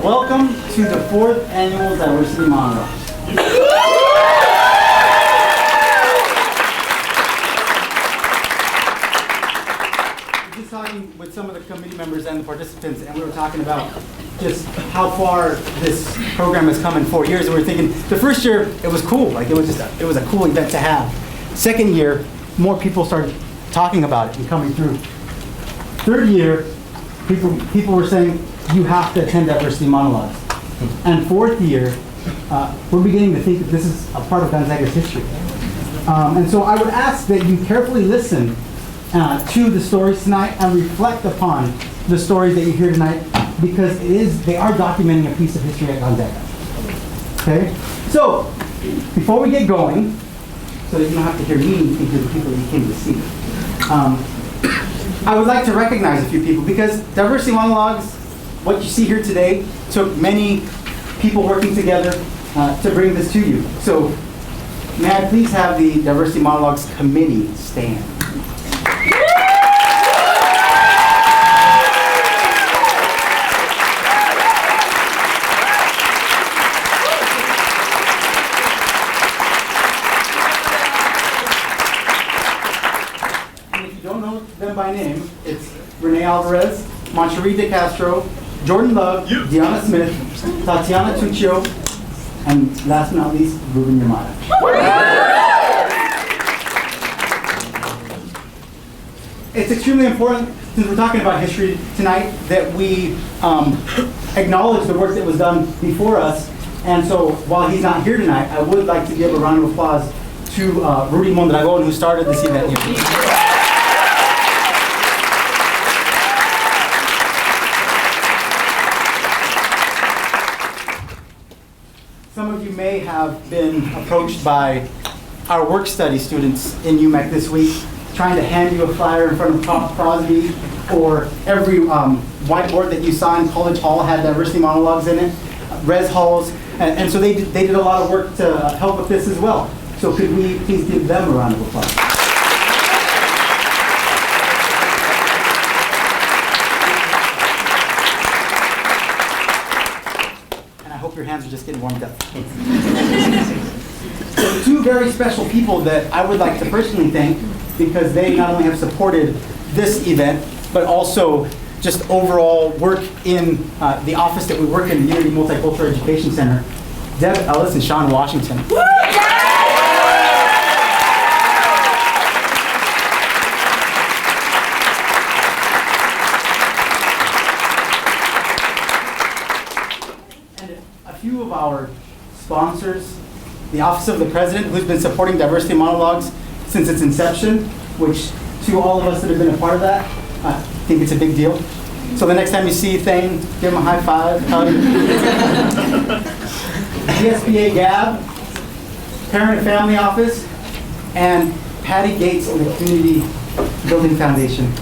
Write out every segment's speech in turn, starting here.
Welcome to the 4th Annual Diversity Monologue. We're just talking with some of the committee members and the participants, and we were talking about just how far this program has come in 4 years. And we were thinking, the first year, it was cool. Like, it was a cool event to have. Second year, more people started talking about it and coming through. Third year, people were saying, you have to attend diversity monologues. And fourth year, we're beginning to think that this is a part of Gonzaga's history. And so I would ask that you carefully listen to the stories tonight and reflect upon the stories that you hear tonight, because they are documenting a piece of history at Gonzaga. Okay? So, before we get going, so that you don't have to hear me, you can hear the people that you came to see. I would like to recognize a few people, because diversity monologues, what you see here today, took many people working together to bring this to you. So, may I please have the Diversity Monologues Committee stand? And if you don't know them by name, it's Renee Alvarez, Moncherie De Castro, Jordan Love, Deanna Smith, Tatiana Tuccio, and last but not least, Ruben Yamada. It's extremely important, since we're talking about history tonight, that we acknowledge the work that was done before us. And so, while he's not here tonight, I would like to give a round of applause to Rudy Mondragon, who started this event here. Some of you may have been approached by our work study students in UMEC this week, trying to hand you a flyer in front of Crosby, or every whiteboard that you saw in College Hall had diversity monologues in it, res halls, and so they did a lot of work to help with this as well. So could we please give them a round of applause? Your hands are just getting warmed up. So two very special people that I would like to personally thank, because they not only have supported this event, but also just overall work in the office that we work in, the Unity Multicultural Education Center, Deb Ellis and Sean Washington. Few of our sponsors, the Office of the President, who's been supporting Diversity Monologues since its inception, which to all of us that have been a part of that, I think it's a big deal. So the next time you see Thane, give him a high five, hug. GSBA Gab, Parent and Family Office, and Patty Gates of the Community Building Foundation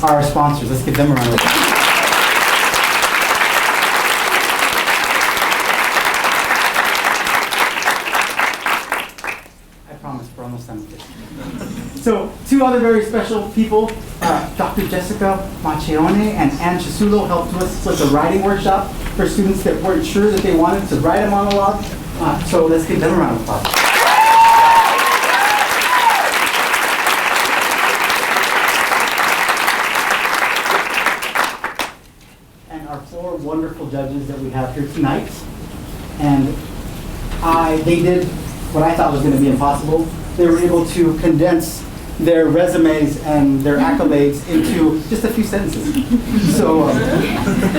are our sponsors. Let's give them a round of applause. We're almost done with it. So, two other very special people, Dr. Jessica Macchione and Ann Chisulo, helped us with a writing workshop for students that weren't sure that they wanted to write a monologue. So let's give them a round of applause. And our four wonderful judges that we have here tonight. And they did what I thought was going to be impossible. They were able to condense their resumes and their accolades into just a few sentences. So,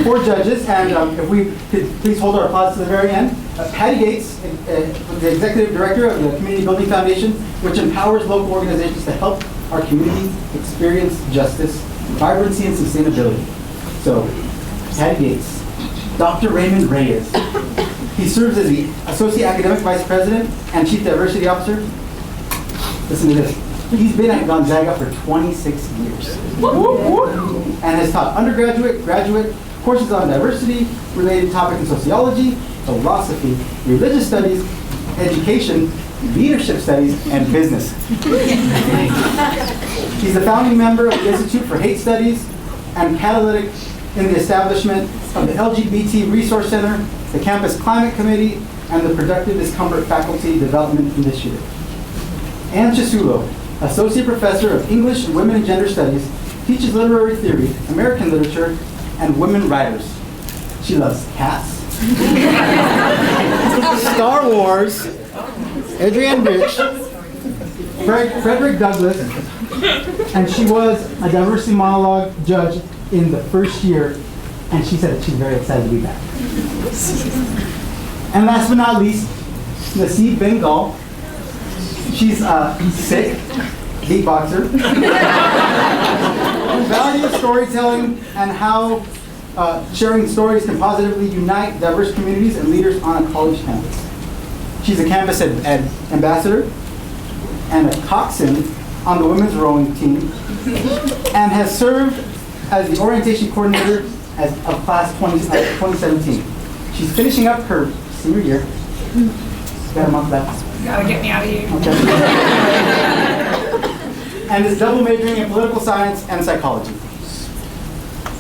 four judges, and if we could please hold our applause to the very end. Patty Gates, the Executive Director of the Community Building Foundation, which empowers local organizations to help our community experience justice, vibrancy, and sustainability. So, Patty Gates. Dr. Raymond Reyes. He serves as the Associate Academic Vice President and Chief Diversity Officer. Listen to this. He's been at Gonzaga for 26 years. And has taught undergraduate, graduate courses on diversity, related topics in sociology, philosophy, religious studies, education, leadership studies, and business. He's a founding member of the Institute for Hate Studies and catalytic in the establishment of the LGBT Resource Center, the Campus Climate Committee, and the Productive Discomfort Faculty Development Initiative. Ann Chisulo, Associate Professor of English and Women and Gender Studies, teaches literary theory, American literature, and women writers. She loves cats, Star Wars, Adrienne Rich, Frederick Douglass, and she was a diversity monologue judge in the first year, and she said that she's very excited to be back. And last but not least, Naseeb Bengal. She's sick, beatboxer, values storytelling and how sharing stories can positively unite diverse communities and leaders on a college campus. She's a campus ambassador and a coxswain on the women's rowing team, and has served as the orientation coordinator of class 2017. She's finishing up her senior year. Got a month left. Gotta get me out of here. Okay. And is double majoring in political science and psychology.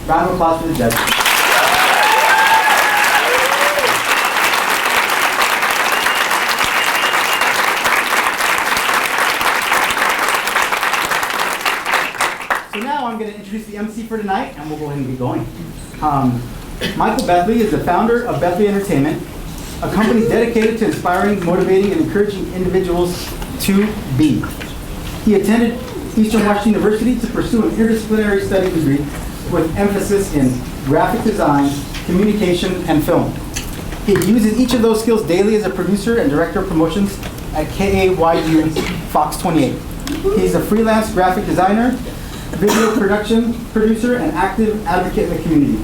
Round of applause for the judge. So now I'm going to introduce the MC for tonight, and we'll go ahead and get going. Michael Bethley is the founder of Bethley Entertainment, a company dedicated to inspiring, motivating, and encouraging individuals to be. He attended Eastern Washington University to pursue an interdisciplinary study degree with emphasis in graphic design, communication, and film. He uses each of those skills daily as a producer and director of promotions at KAYU Fox 28. He's a freelance graphic designer, video production producer, and active advocate in the community.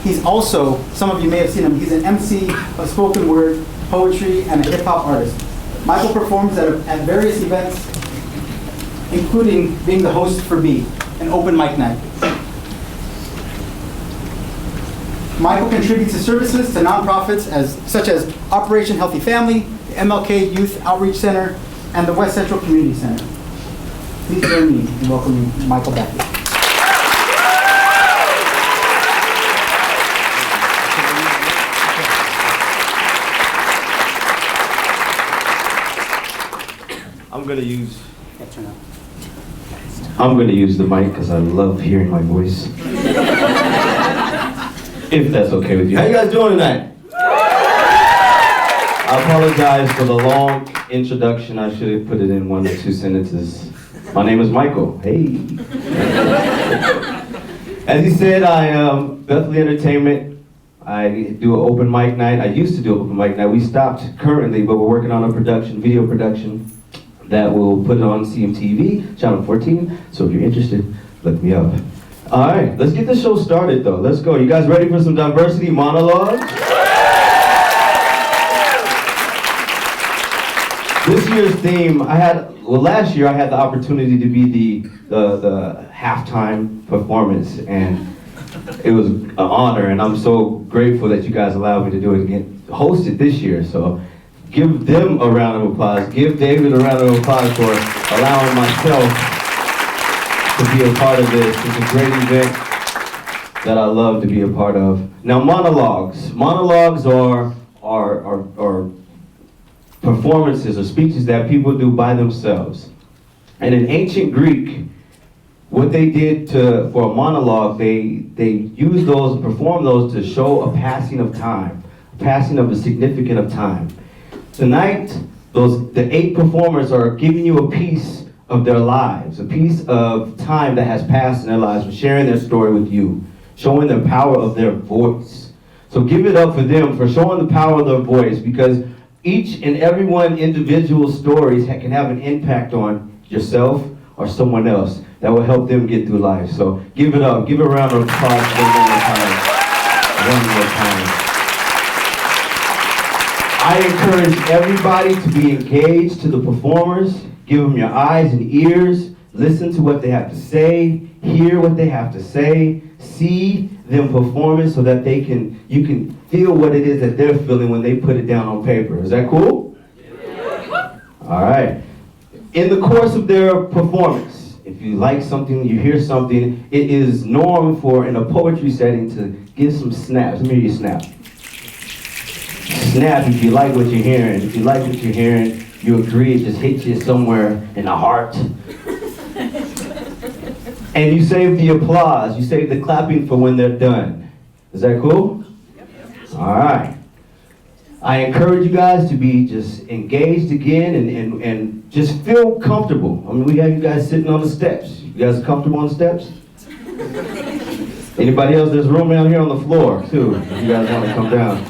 He's also, some of you may have seen him, he's an MC of spoken word, poetry, and a hip-hop artist. Michael performs at various events, including being the host for B, an open mic night. Michael contributes his services to nonprofits such as Operation Healthy Family, the MLK Youth Outreach Center, and the West Central Community Center. Please join me in welcoming Michael Bethley. I'm gonna use the mic because I love hearing my voice. If that's okay with you. How you guys doing tonight? I apologize for the long introduction. I should have put it in 1 or 2 sentences. My name is Michael. Hey. As he said, I am Bethley Entertainment. I do an open mic night. I used to do an open mic night. We stopped currently, but we're working on a video production that will put it on CMTV, Channel 14. So if you're interested, look me up. All right, let's get the show started though. Let's go. You guys ready for some diversity monologue? This year's theme, last year I had the opportunity to be the halftime performance, and it was an honor, and I'm so grateful that you guys allowed me to do it again, host it this year. So give them a round of applause. Give David a round of applause for allowing myself to be a part of this. It's a great event that I love to be a part of. Now, monologues. Monologues are performances or speeches that people do by themselves. And in ancient Greek, what they did for a monologue, they used those, performed those to show a passing of time, a passing of a significant of time. Tonight, the 8 performers are giving you a piece of their lives, a piece of time that has passed in their lives, and sharing their story with you, showing the power of their voice. So give it up for them for showing the power of their voice, because each and every one individual stories can have an impact on yourself or someone else that will help them get through life. So give it up. Give a round of applause for them one more time. One more time. I encourage everybody to be engaged to the performers. Give them your eyes and ears. Listen to what they have to say. Hear what they have to say. See them performing so that you can feel what it is that they're feeling when they put it down on paper. Is that cool? Yeah. All right. In the course of their performance, if if you like something, you hear something, it is norm for, in a poetry setting, to give some snaps. Let me hear you snap. Snap if you like what you're hearing. If you like what you're hearing, you agree, it just hits you somewhere in the heart. And you save the applause, you save the clapping for when they're done. Is that cool? All right. I encourage you guys to be just engaged again and just feel comfortable. I mean, we have you guys sitting on the steps. You guys comfortable on the steps? Anybody else? There's room down here on the floor, too, if you guys want to come down.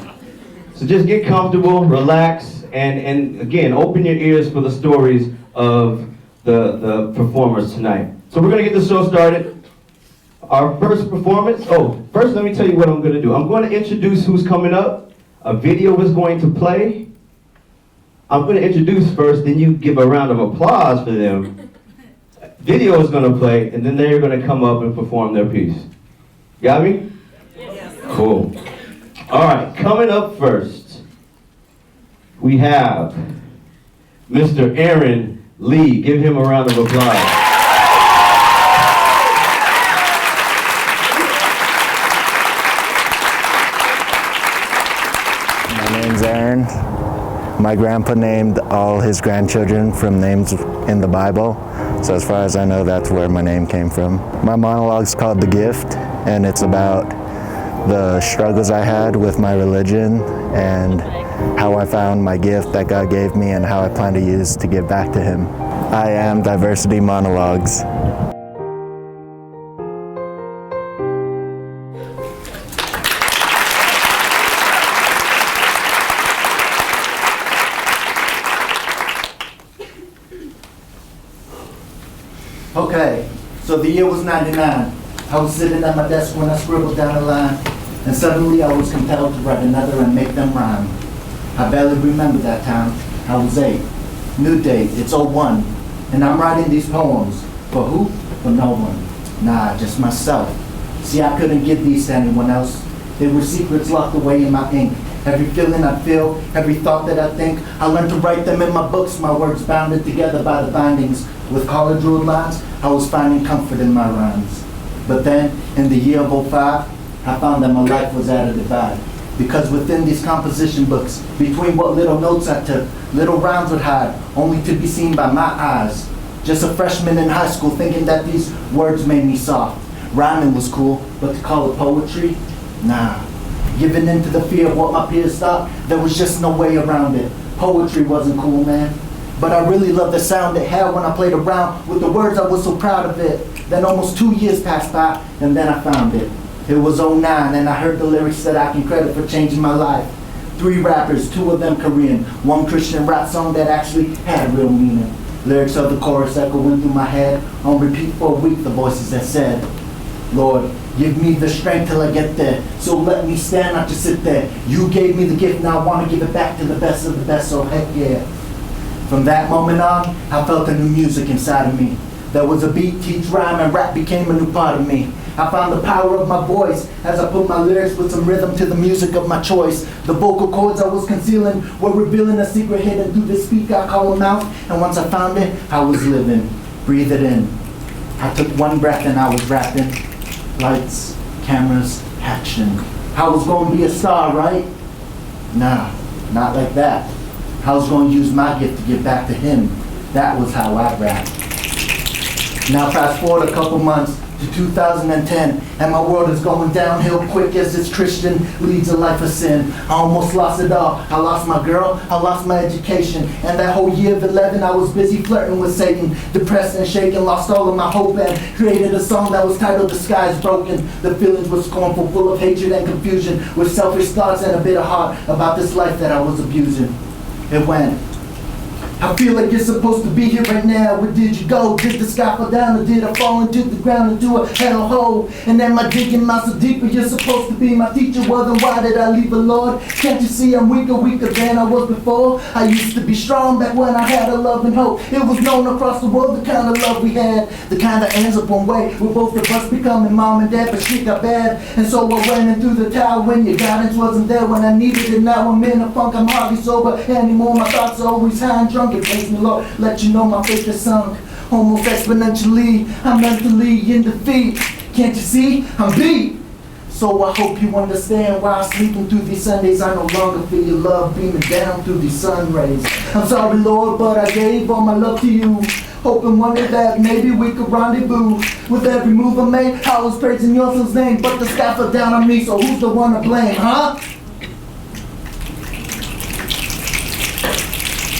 So just get comfortable, relax, and again, open your ears for the stories of the performers tonight. So we're going to get the show started. Our first performance, first let me tell you what I'm going to do. I'm going to introduce who's coming up. A video is going to play. I'm going to introduce first, then you give a round of applause for them. Video is going to play, and then they're going to come up and perform their piece. Got me? Yes. Cool. All right, coming up first, we have Mr. Aaron Lee. Give him a round of applause. My name's Aaron. My grandpa named all his grandchildren from names in the Bible. So as far as I know, that's where my name came from. My monologue's called The Gift, and it's about the struggles I had with my religion and how I found my gift that God gave me and how I plan to use to give back to Him. I am Diversity Monologues. Okay, so the year was 99. I was sitting at my desk when I scribbled down a line, and suddenly I was compelled to write another and make them rhyme. I barely remember that time. I was 8. New date, it's '01, and I'm writing these poems. For who? For no one. Nah, just myself. See, I couldn't give these to anyone else. They were secrets locked away in my ink. Every feeling I feel, every thought that I think, I learned to write them in my books, my words bounded together by the bindings. With college ruled lines, I was finding comfort in my rhymes. But then, in the year of '05, I found that my life was at a divide. Because within these composition books, between what little notes I took, little rhymes would hide, only to be seen by my eyes. Just a freshman in high school thinking that these words made me soft. Rhyming was cool, but to call it poetry? Nah. Giving in to the fear of what my peers thought, there was just no way around it. Poetry wasn't cool, man. But I really loved the sound it had when I played around with the words. I was so proud of it. Then almost 2 years passed by, and then I found it. It was '09, and I heard the lyrics that I can credit for changing my life. 3 rappers, 2 of them Korean, 1 Christian rap song that actually had real meaning. Lyrics of the chorus echoing through my head, on repeat for a week, the voices that said, Lord, give me the strength till I get there. So let me stand, not just sit there. You gave me the gift, now I want to give it back to the best of the best, so heck yeah. From that moment on, I felt a new music inside of me. There was a beat, teach, rhyme, and rap became a new part of me. I found the power of my voice as I put my lyrics with some rhythm to the music of my choice. The vocal cords I was concealing were revealing a secret hidden through this speaker I call a mouth. And once I found it, I was living. Breathe it in. I took 1 breath and I was rapping. Lights, cameras, action. I was going to be a star, right? Nah, not like that. I was going to use my gift to give back to Him. That was how I rapped. Now fast forward a couple months to 2010, and my world is going downhill quick as this Christian leads a life of sin. I almost lost it all. I lost my girl, I lost my education, and that whole year of 11 I was busy flirting with Satan. Depressed and shaken, lost all of my hope, and created a song that was titled The Sky's Broken. The feelings were scornful, full of hatred and confusion, with selfish thoughts and a bitter heart about this life that I was abusing. It went, I feel like you're supposed to be here right now. Where did you go? Did the sky fall down, or did I fall into the ground into a hell hole? And am I digging my so deeper? You're supposed to be my teacher. Well, then why did I leave, Lord? Can't you see I'm weaker than I was before? I used to be strong back when I had a love and hope. It was known across the world the kind of love we had, the kind that ends up one way, with both of us becoming mom and dad. But shit got bad, and so I went in through the towel when your guidance wasn't there when I needed it. Now I'm in a funk, I'm hardly sober anymore. My thoughts are always high and drunk. It makes me, Lord, let you know my faith is sunk. almost exponentially. I'm mentally in defeat. Can't you see? I'm beat. So I hope you understand why sleeping through these Sundays I no longer feel your love beaming down through these sun rays. I'm sorry, Lord, but I gave all my love to you, hoping one day that maybe we could rendezvous. With every move I made, I was praising your son's name, but the sky fell down on me, so who's the one to blame, huh?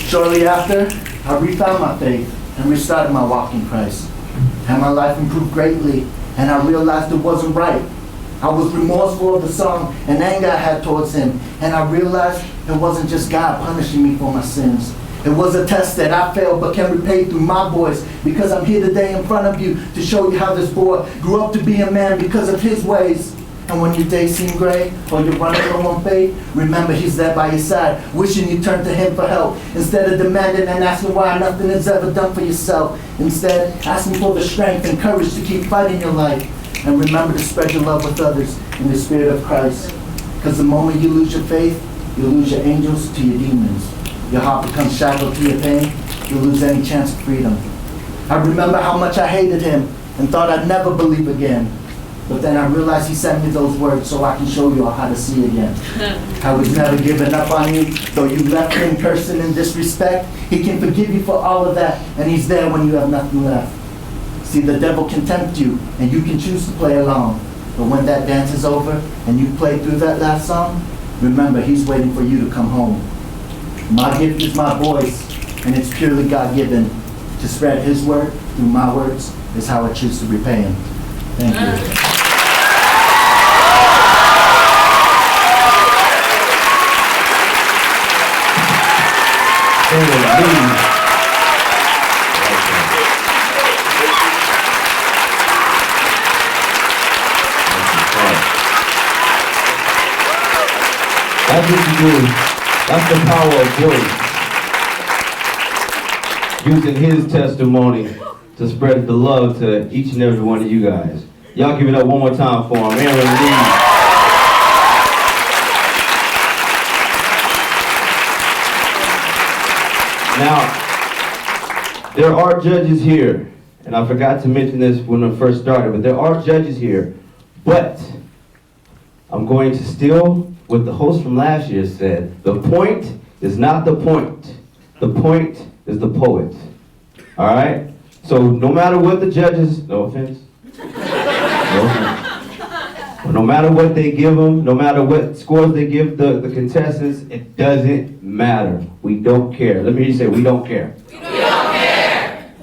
Shortly after, I refound my faith and restarted my walk in Christ. And my life improved greatly, and I realized it wasn't right. I was remorseful of the song and anger I had towards him, and I realized it wasn't just God punishing me for my sins. It was a test that I failed but can repay through my voice, because I'm here today in front of you to show you how this boy grew up to be a man because of his ways. And when your days seem gray or you're running low on faith, remember he's there by your side, wishing you turn to him for help. Instead of demanding and asking why nothing is ever done for yourself. Instead, asking for the strength and courage to keep fighting your life. And remember to spread your love with others in the spirit of Christ. Because the moment you lose your faith, you lose your angels to your demons. Your heart becomes shackled to your pain. You lose any chance of freedom. I remember how much I hated him and thought I'd never believe again. But then I realized he sent me those words so I can show you all how to see again. I was never giving up on you, though you left him cursing in disrespect. He can forgive you for all of that, and he's there when you have nothing left. See, the devil can tempt you, and you can choose to play along. But when that dance is over, and you play through that last song, remember he's waiting for you to come home. My gift is my voice, and it's purely God-given. To spread his word through my words is how I choose to repay him. Thank you. That's what you do. That's the power of voice. Using his testimony to spread the love to each and every one of you guys. Y'all give it up one more time for him. Aaron Lee. Now, there are judges here, and I forgot to mention this when I first started, but there are judges here. But I'm going to steal what the host from last year said. The point is not the point. The point is the poet. All right? So no matter what the judges, no offense. No matter what they give them, no matter what scores they give the contestants, it doesn't matter. We don't care. Let me just say, we don't care. We don't care.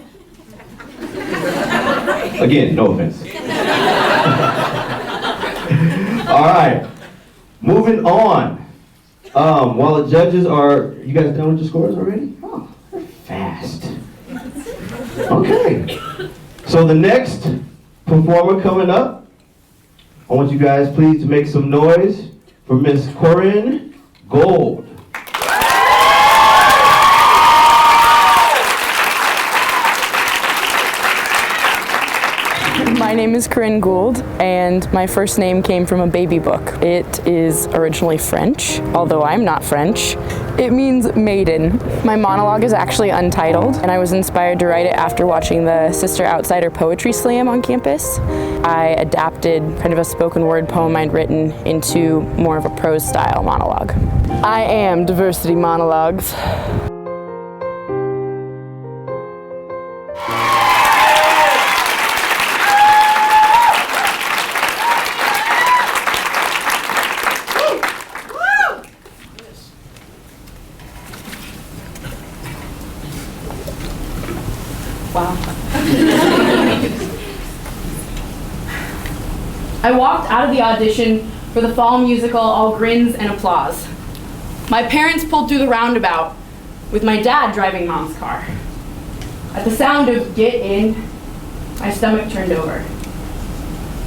Again, no offense. All right, moving on. While the judges are, you guys done with your scores already? Oh, they're fast. Okay. So the next performer coming up, I want you guys please to make some noise for Miss Corinne Gold. My name is Corinne Gould, and my first name came from a baby book. It is originally French, although I'm not French. It means maiden. My monologue is actually untitled, and I was inspired to write it after watching the Sister Outsider Poetry Slam on campus. I adapted kind of a spoken word poem I'd written into more of a prose style monologue. I am Diversity Monologues. I walked out of the audition for the fall musical all grins and applause. My parents pulled through the roundabout with my dad driving Mom's car. At the sound of "get in," my stomach turned over.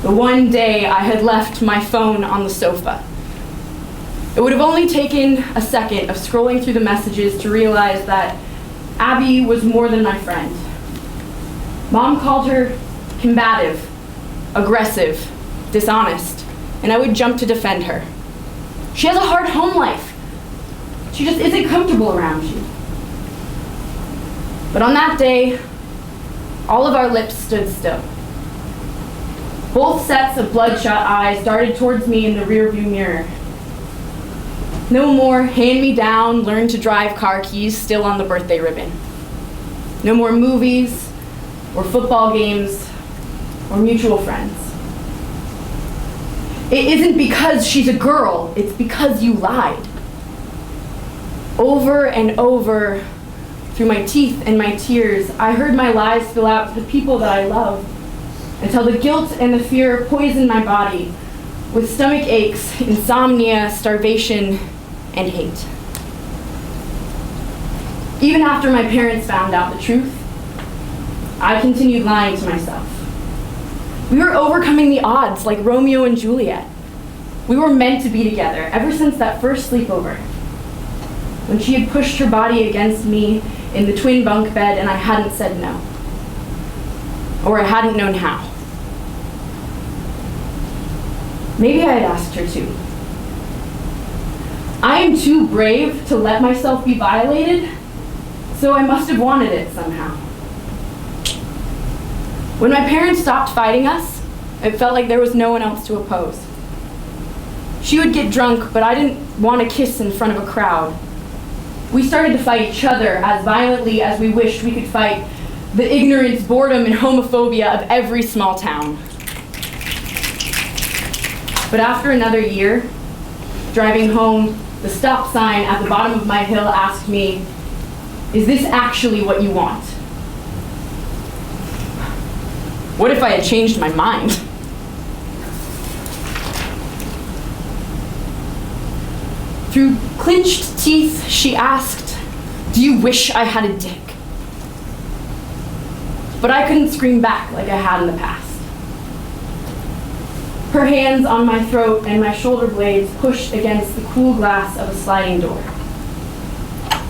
The one day I had left my phone on the sofa. It would have only taken a second of scrolling through the messages to realize that Abby was more than my friend. Mom called her combative, aggressive, dishonest, and I would jump to defend her. She has a hard home life. She just isn't comfortable around you. But on that day, all of our lips stood still. Both sets of bloodshot eyes darted towards me in the rearview mirror. No more hand-me-down, learn-to-drive car keys still on the birthday ribbon. No more movies, or football games, or mutual friends. It isn't because she's a girl, it's because you lied. Over and over, through my teeth and my tears, I heard my lies spill out to the people that I love, until the guilt and the fear poisoned my body with stomach aches, insomnia, starvation, and hate. Even after my parents found out the truth, I continued lying to myself. We were overcoming the odds like Romeo and Juliet. We were meant to be together ever since that first sleepover, when she had pushed her body against me in the twin bunk bed and I hadn't said no, or I hadn't known how. Maybe I had asked her to. I am too brave to let myself be violated, so I must have wanted it somehow. When my parents stopped fighting us, it felt like there was no one else to oppose. She would get drunk, but I didn't want to kiss in front of a crowd. We started to fight each other as violently as we wished we could fight the ignorance, boredom, and homophobia of every small town. But after another year, driving home, the stop sign at the bottom of my hill asked me, "Is this actually what you want?" What if I had changed my mind? Through clenched teeth, she asked, "Do you wish I had a dick?" But I couldn't scream back like I had in the past. Her hands on my throat and my shoulder blades pushed against the cool glass of a sliding door.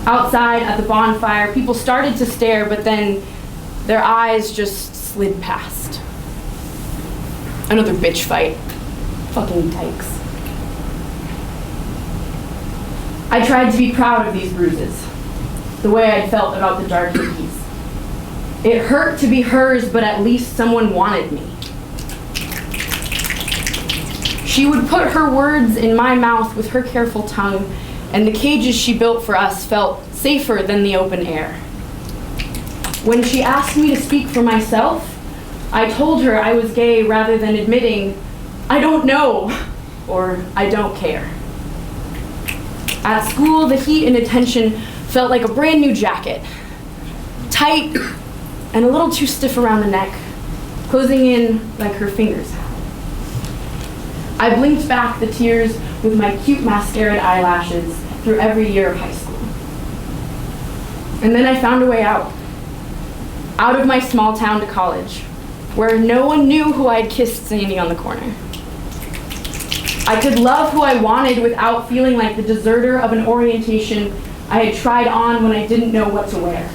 Outside at the bonfire, people started to stare, but then their eyes just slid past. Another bitch fight. Fucking dykes. I tried to be proud of these bruises, the way I'd felt about the dark hickeys. It hurt to be hers, but at least someone wanted me. She would put her words in my mouth with her careful tongue, and the cages she built for us felt safer than the open air. When she asked me to speak for myself, I told her I was gay rather than admitting, "I don't know," or "I don't care." At school, the heat and attention felt like a brand new jacket, tight and a little too stiff around the neck, closing in like her fingers had. I blinked back the tears with my cute mascaraed eyelashes through every year of high school. And then I found a way out of my small town to college, where no one knew who I'd kissed standing on the corner. I could love who I wanted without feeling like the deserter of an orientation I had tried on when I didn't know what to wear.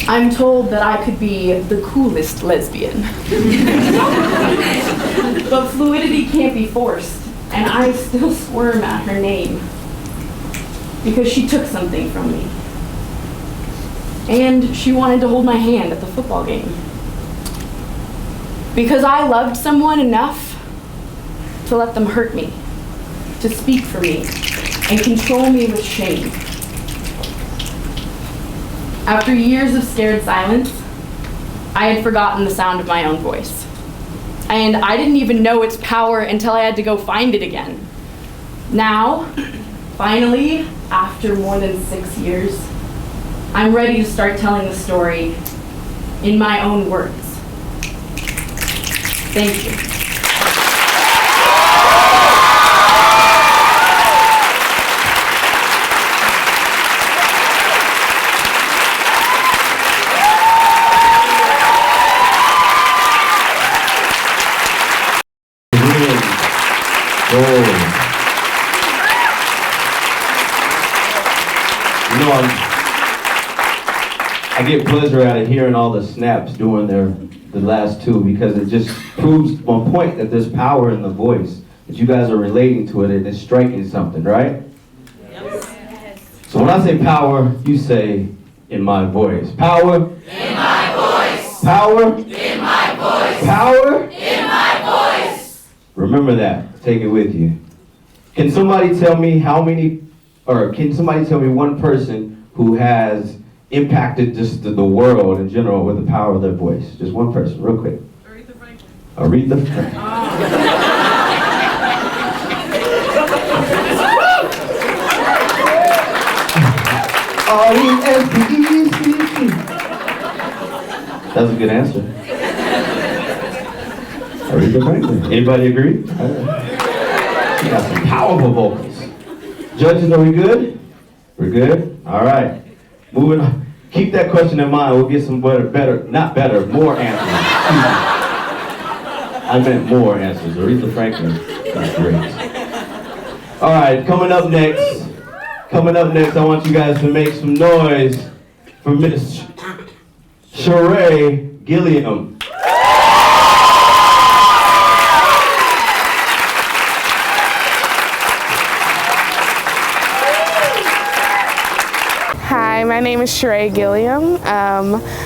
I'm told that I could be the coolest lesbian. But fluidity can't be forced, and I still squirm at her name, because she took something from me. And she wanted to hold my hand at the football game. Because I loved someone enough to let them hurt me, to speak for me, and control me with shame. After years of scared silence, I had forgotten the sound of my own voice. And I didn't even know its power until I had to go find it again. Now, finally, after more than 6 years, I'm ready to start telling the story in my own words. Thank you. You know, I get pleasure out of hearing all the snaps during the last two, because it just proves on point that there's power in the voice, that you guys are relating to it and it's striking something, right? Yes. So when I say power, you say in my voice. Power in my voice. Power In my voice. Power In my voice. Remember that. Take it with you. Can somebody tell me can somebody tell me one person who has impacted just the world in general with the power of their voice? Just one person, real quick. Aretha Franklin. Aretha Franklin. R-E-S-P-E-C-T. That was a good answer. Aretha Franklin. Anybody agree? You got some powerful vocals. Judges, are we good? We're good? All right. Moving on. Keep that question in mind. We'll get some more answers. I meant more answers. Aretha Franklin is great. All right, coming up next, I want you guys to make some noise for Miss Sheree Gilliam. Hi, my name is Sheree Gilliam.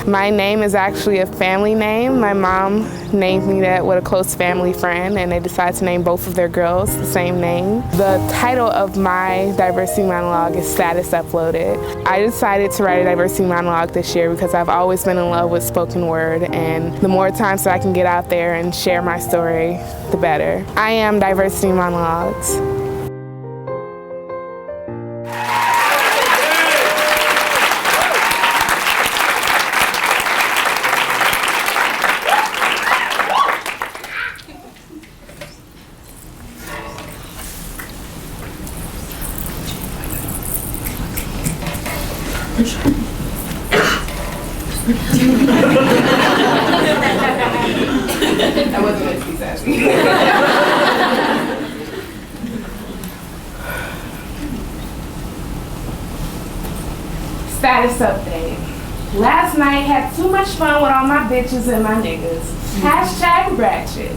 My name is actually a family name. My mom named me that with a close family friend, and they decided to name both of their girls the same name. The title of my diversity monologue is Status Uploaded. I decided to write a diversity monologue this year because I've always been in love with spoken word, and the more times that I can get out there and share my story, the better. I am Diversity Monologues. I wasn't going to be sassy. Status update. Last night had too much fun with all my bitches and my niggas. Hashtag ratchet.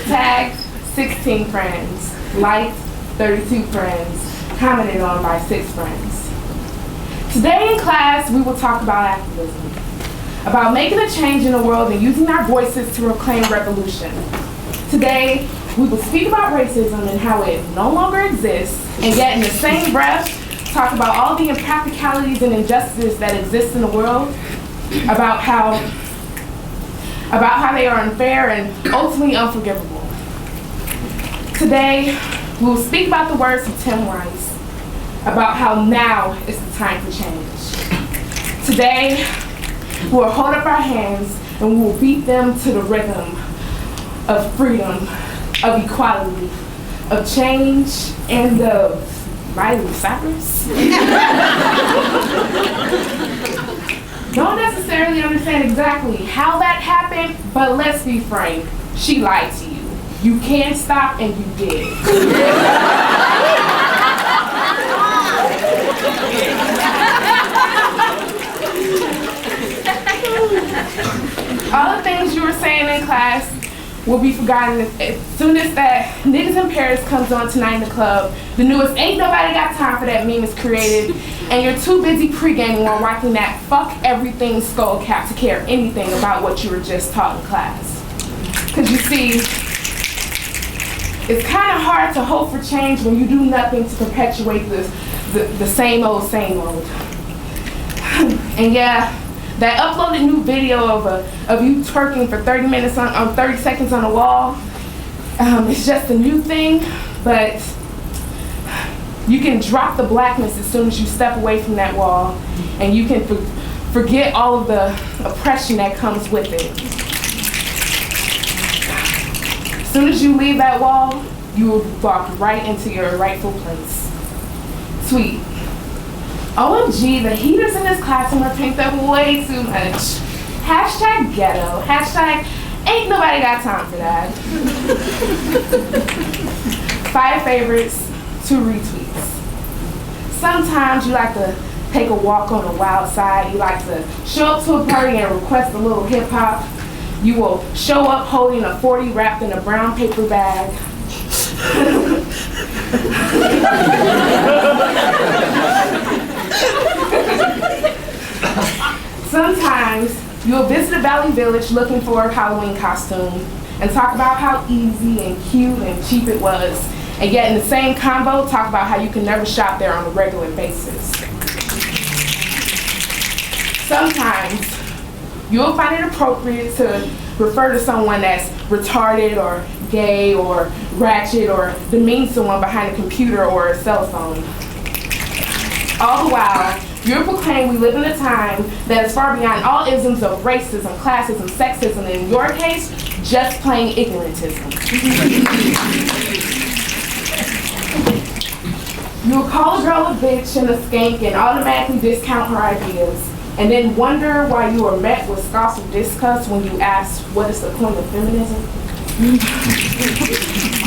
Tagged 16 friends. Liked 32 friends. Commented on by 6 friends. Today in class, we will talk about activism. About making a change in the world and using our voices to proclaim revolution. Today, we will speak about racism and how it no longer exists, and yet in the same breath, talk about all the impracticalities and injustices that exist in the world, about how they are unfair and ultimately unforgivable. Today, we will speak about the words of Tim Rice, about how now is the time for change. Today, we will hold up our hands and we will beat them to the rhythm of freedom, of equality, of change, and of Miley Cyrus. Don't necessarily understand exactly how that happened, but let's be frank, she lied to you. You can't stop, and you did. All the things you were saying in class will be forgotten as soon as that Niggas in Paris comes on tonight in the club. The newest Ain't Nobody Got Time for That meme is created, and you're too busy pre-gaming while rocking that fuck everything skull cap to care anything about what you were just taught in class. Because you see, it's kind of hard to hope for change when you do nothing to perpetuate the same old, same old. And yeah, that uploaded new video of you twerking for 30 seconds on the wall, it's just a new thing, but you can drop the blackness as soon as you step away from that wall, and you can forget all of the oppression that comes with it. As soon as you leave that wall, you will walk right into your rightful place. Tweet. OMG, the heaters in this classroom are pinked up way too much. Hashtag ghetto. Hashtag ain't nobody got time for that. 5 favorites, 2 retweets. Sometimes you like to take a walk on the wild side. You like to show up to a party and request a little hip hop. You will show up holding a 40 wrapped in a brown paper bag. Sometimes you'll visit a Valley Village looking for a Halloween costume and talk about how easy and cute and cheap it was, and yet in the same combo talk about how you can never shop there on a regular basis. Sometimes you'll find it appropriate to refer to someone as retarded or gay or ratchet or demean someone behind a computer or a cell phone. All the while, you proclaim we live in a time that is far beyond all isms of racism, classism, sexism, and in your case, just plain ignorantism. You'll call a girl a bitch and a skank and automatically discount her ideas, and then wonder why you are met with scoffs of disgust when you ask, what is the point of feminism?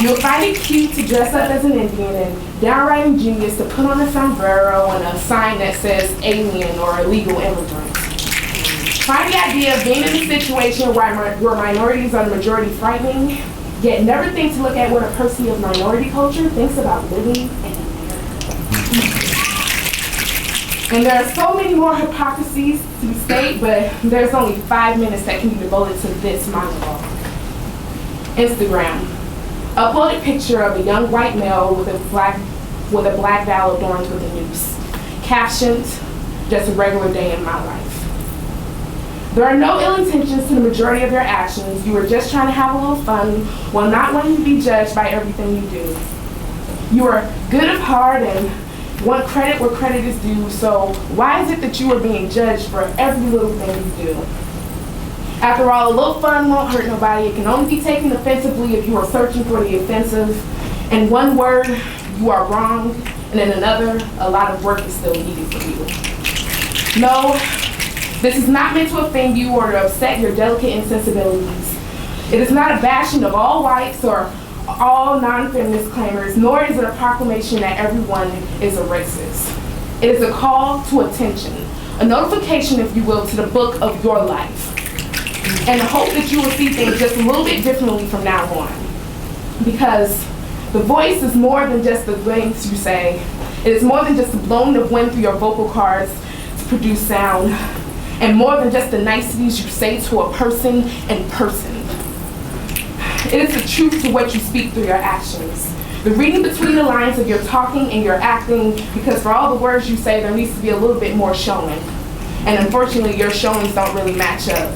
You'll find it cute to dress up as an Indian and downright ingenious to put on a sombrero and a sign that says alien or illegal immigrant. Find the idea of being in a situation where minorities are the majority frightening, yet never think to look at what a person of minority culture thinks about living in America. And there are so many more hypocrisies to be stated, but there's only 5 minutes that can be devoted to this monologue. Instagram. Upload a picture of a young white male with a black veil adorned with a noose. Captioned, just a regular day in my life. There are no ill intentions to the majority of your actions. You are just trying to have a little fun while not wanting to be judged by everything you do. You are good of heart and want credit where credit is due, so why is it that you are being judged for every little thing you do? After all, a little fun won't hurt nobody. It can only be taken offensively if you are searching for the offensive. In one word, you are wrong, and in another, a lot of work is still needed for you. No, this is not meant to offend you or to upset your delicate insensibilities. It is not a bashing of all whites or all non-feminist claimers, nor is it a proclamation that everyone is a racist. It is a call to attention, a notification, if you will, to the book of your life. And I hope that you will see things just a little bit differently from now on. Because the voice is more than just the things you say. It is more than just the blowing of wind through your vocal cords to produce sound. And more than just the niceties you say to a person in person. It is the truth to what you speak through your actions. The reading between the lines of your talking and your acting, because for all the words you say, there needs to be a little bit more showing. And unfortunately, your showings don't really match up.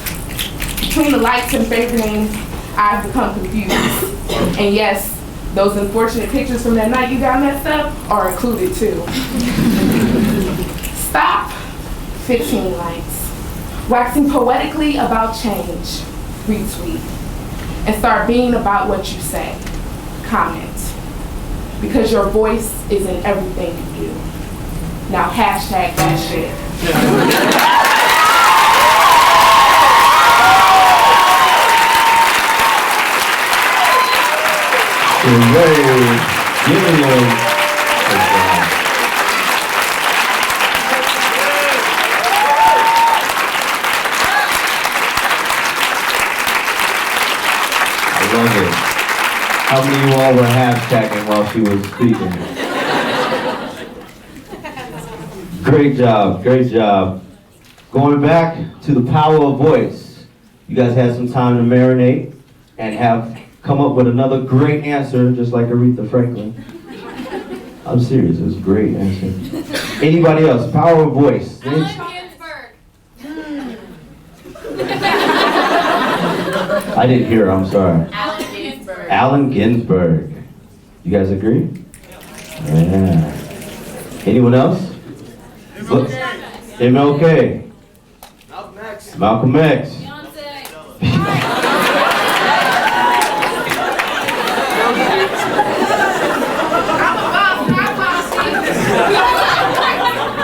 Between the likes and favorite names, I've become confused. And yes, those unfortunate pictures from that night you got messed up are included too. Stop 15 likes. Waxing poetically about change, retweet. And start being about what you say, comment. Because your voice is in everything you do. Now hashtag that shit. I love it. How many of you all were hashtagging while she was speaking? Great job, great job. Going back to the power of voice. You guys had some time to marinate and have come up with another great answer, just like Aretha Franklin. I'm serious, it was a great answer. Anybody else? Power of voice. Allen Ginsberg. I didn't hear her, I'm sorry. Allen Ginsberg. Allen Ginsberg. You guys agree? Yeah. Anyone else? MLK. Malcolm X.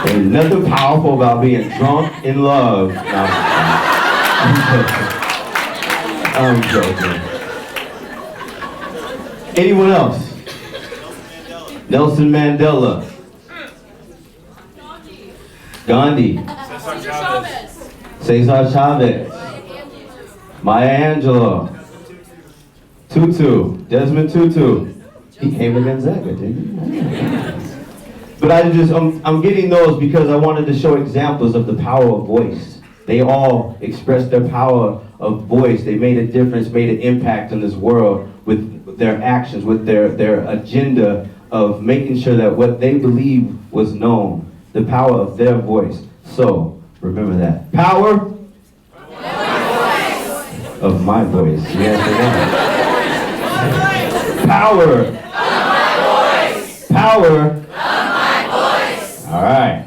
There's nothing powerful about being drunk in love. No, I'm joking. Anyone else? Nelson Mandela. Gandhi. Cesar Chavez. Maya Angelou. Tutu. Desmond Tutu. He came to Gonzaga, didn't he? But I'm getting those because I wanted to show examples of the power of voice. They all expressed their power of voice. They made a difference, made an impact in this world with their actions, with their agenda of making sure that what they believe was known, the power of their voice. So, remember that. Power of my voice. Yes, amen. Power. Power. All right.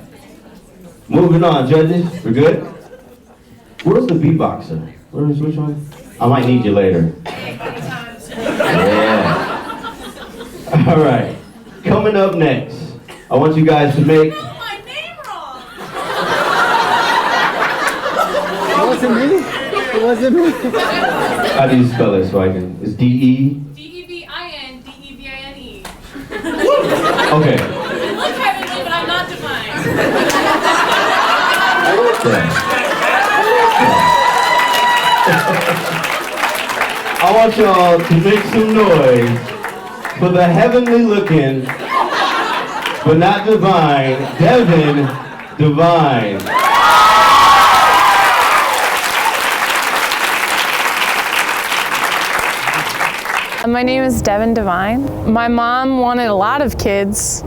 Moving on, judges. We're good? Where's the beatboxer? Where's which one? I might need you later. Yeah. All right. Coming up next, I want you guys to make. My name wrong. It wasn't me. It wasn't me. How do you spell it so I can? It's D-E? D-E-V-I-N, D-E-V-I-N-E. Okay. Look heavenly, but I'm not divine. I want y'all to make some noise for the heavenly looking, but not divine, Devin Divine. My name is Devin Divine. My mom wanted a lot of kids,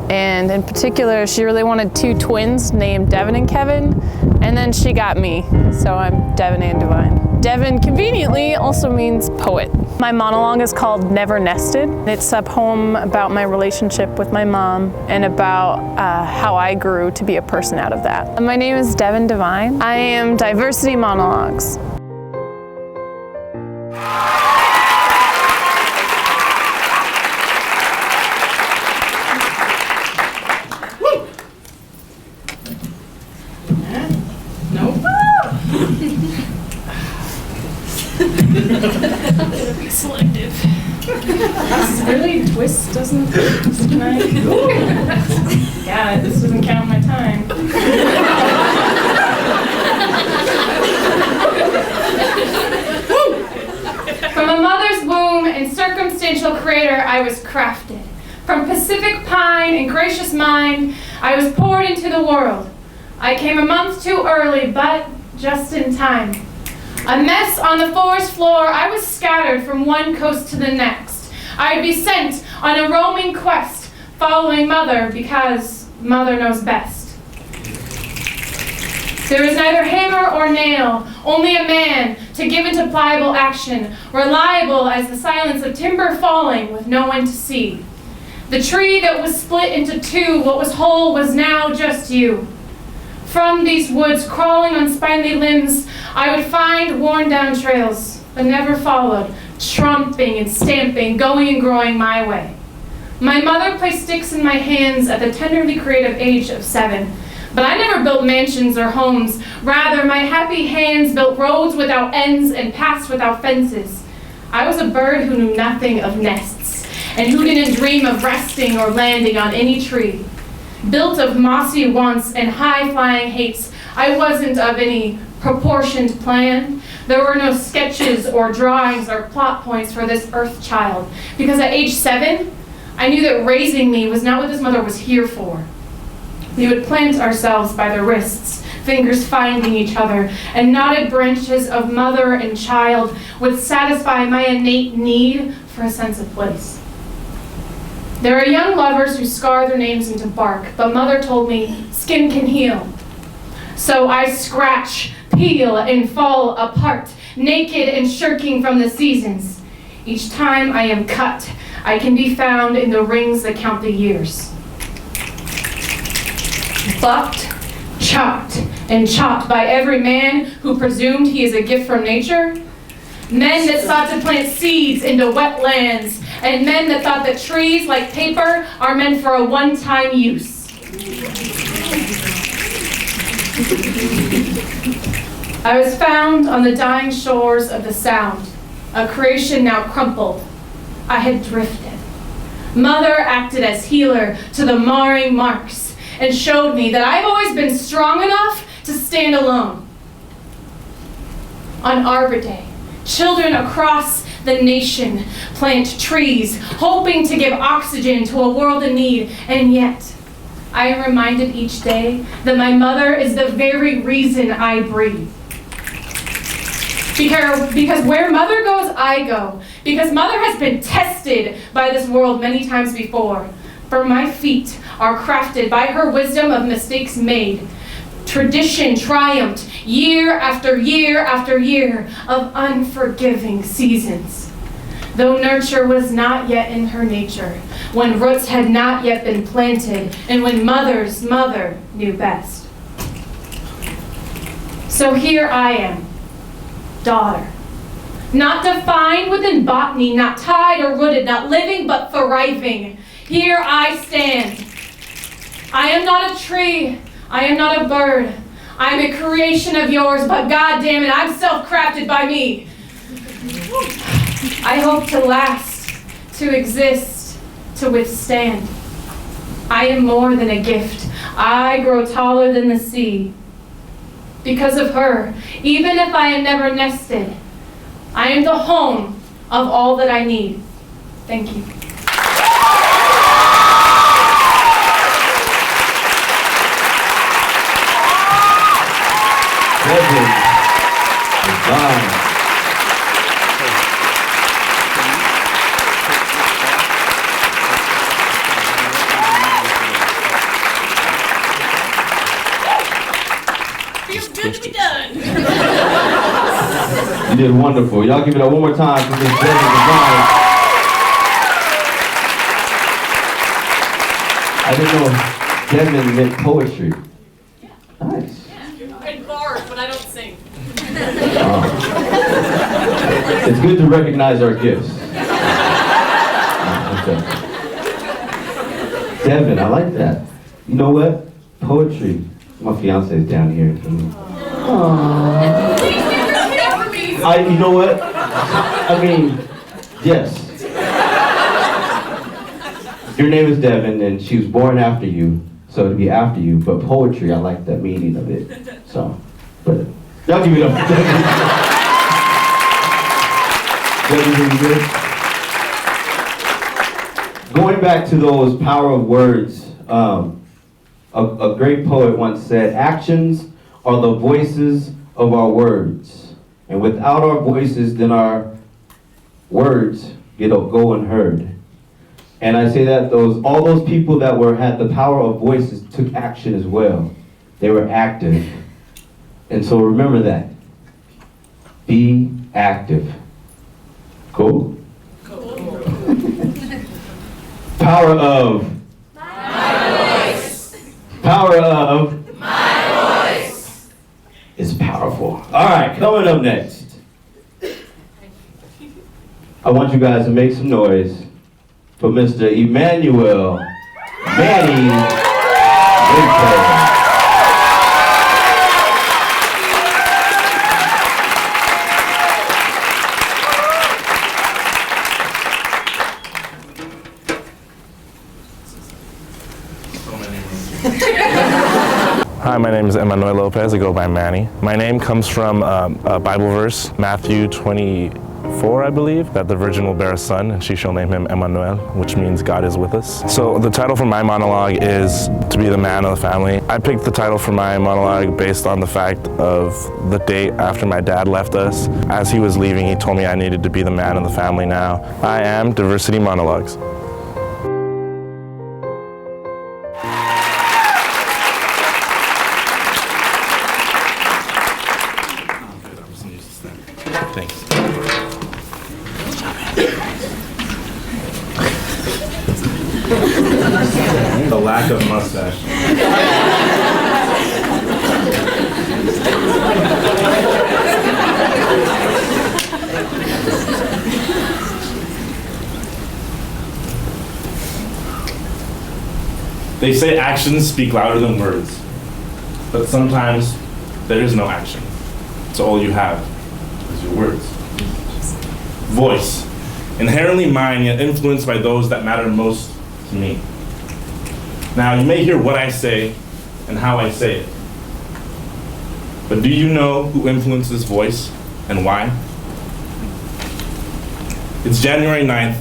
and in particular, she really wanted 2 twins named Devin and Kevin, and then she got me, so I'm Devin and Divine. Devin conveniently also means poet. My monologue is called Never Nested. It's a poem about my relationship with my mom and about how I grew to be a person out of that. My name is Devin Divine. I am Diversity Monologues. Be selective. This really twists, doesn't it? Tonight. God, this doesn't count my time. From a mother's womb and circumstantial creator, I was crafted. From Pacific pine and gracious mind, I was poured into the world. I came a month too early, but just in time. A mess on the forest floor, I was scattered from one coast to the next. I'd be sent on a roaming quest, following Mother because Mother knows best. There is neither hammer or nail, only a man to give into pliable action, reliable as the silence of timber falling with no one to see. The tree that was split into 2, what was whole was now just you. From these woods, crawling on spiny limbs, I would find worn down trails, but never followed, trumping and stamping, going and growing my way. My mother placed sticks in my hands at the tenderly creative age of 7, but I never built mansions or homes. Rather, my happy hands built roads without ends and paths without fences. I was a bird who knew nothing of nests, and who didn't dream of resting or landing on any tree. Built of mossy wants and high-flying hates, I wasn't of any proportioned plan. There were no sketches or drawings or plot points for this earth child, because at age 7, I knew that raising me was not what this mother was here for. We would plant ourselves by the wrists, fingers finding each other, and knotted branches of mother and child would satisfy my innate need for a sense of place. There are young lovers who scar their names into bark, but Mother told me skin can heal. So I scratch, peel, and fall apart, naked and shirking from the seasons. Each time I am cut, I can be found in the rings that count the years. Bucked, chopped, and chopped by every man who presumed he is a gift from nature. Men that sought to plant seeds into wetlands, and men that thought that trees, like paper, are meant for a one-time use. I was found on the dying shores of the Sound, a creation now crumpled. I had drifted. Mother acted as healer to the marring marks and showed me that I've always been strong enough to stand alone. On Arbor Day, children across the nation plant trees, hoping to give oxygen to a world in need, and yet I am reminded each day that my mother is the very reason I breathe. Because where mother goes, I go. Because mother has been tested by this world many times before. For my feet are crafted by her wisdom of mistakes made. Tradition triumphed year after year after year of unforgiving seasons. Though nurture was not yet in her nature, when roots had not yet been planted, and when mother's mother knew best. So here I am, daughter, not defined within botany, not tied or rooted, not living but thriving. Here I stand. I am not a tree, I am not a bird. I am a creation of yours, but God damn it, I'm self-crafted by me. I hope to last, to exist, to withstand. I am more than a gift. I grow taller than the sea. Because of her, even if I am never nested, I am the home of all that I need. Thank you. Feels good to be done. You did wonderful. Y'all give it up one more time for Miss Devin Devine. I didn't know Devin meant poetry. Nice. And bars, but I don't sing. It's good to recognize our gifts. Okay. Devin, I like that. You know what? Poetry. My fiance is down here. You know what? I mean, yes. Your name is Devin, and she was born after you, so it'd be after you. But poetry, I like the meaning of it. So, but y'all give it up. Devin, really good. Going back to those power of words, a great poet once said, "Actions are the voices of our words. And without our voices, then our words go unheard." And I say that all those people that had the power of voices took action as well. They were active. And so remember that. Be active. Cool? Power of my voice. Power of my voice. It's powerful. All right, coming up next. I want you guys to make some noise for Mr. Emmanuel Manny Winter. Hi, my name is Emmanuel Lopez. I go by Manny. My name comes from a Bible verse, Matthew 24, I believe, that the virgin will bear a son, and she shall name him Emmanuel, which means God is with us. So the title for my monologue is to be the man of the family. I picked the title for my monologue based on the fact of the day after my dad left us. As he was leaving, he told me I needed to be the man of the family now. I am Diversity Monologues. Thanks. The lack of mustache. They say actions speak louder than words, but sometimes there is no action. So all you have is your words. Voice, inherently mine, yet influenced by those that matter most to me. Now, you may hear what I say and how I say it, but do you know who influences voice and why? It's January 9th,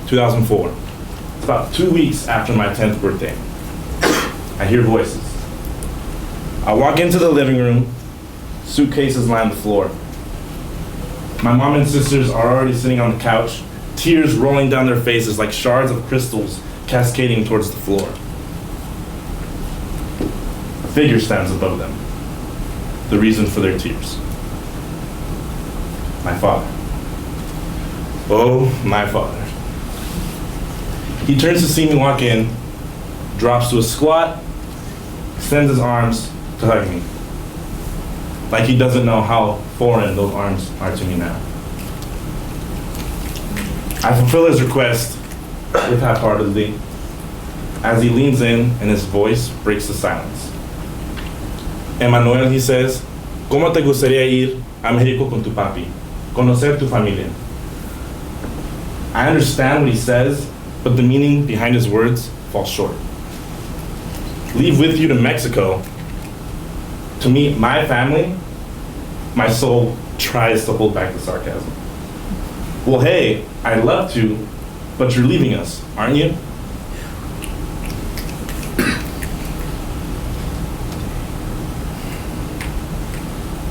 2004. It's about 2 weeks after my 10th birthday. I hear voices. I walk into the living room, suitcases line the floor. My mom and sisters are already sitting on the couch, tears rolling down their faces like shards of crystals cascading towards the floor. A figure stands above them, the reason for their tears. My father. Oh, my father. He turns to see me walk in, drops to a squat, extends his arms to hug me. Like he doesn't know how foreign those arms are to me now. I fulfill his request with half-heartedly as he leans in and his voice breaks the silence. Emmanuel, he says, ¿Cómo te gustaría ir a México con tu papi? Conocer tu familia. I understand what he says, but the meaning behind his words falls short. Leave with you to Mexico to meet my family? My soul tries to hold back the sarcasm. Well, hey, I'd love to, but you're leaving us, aren't you?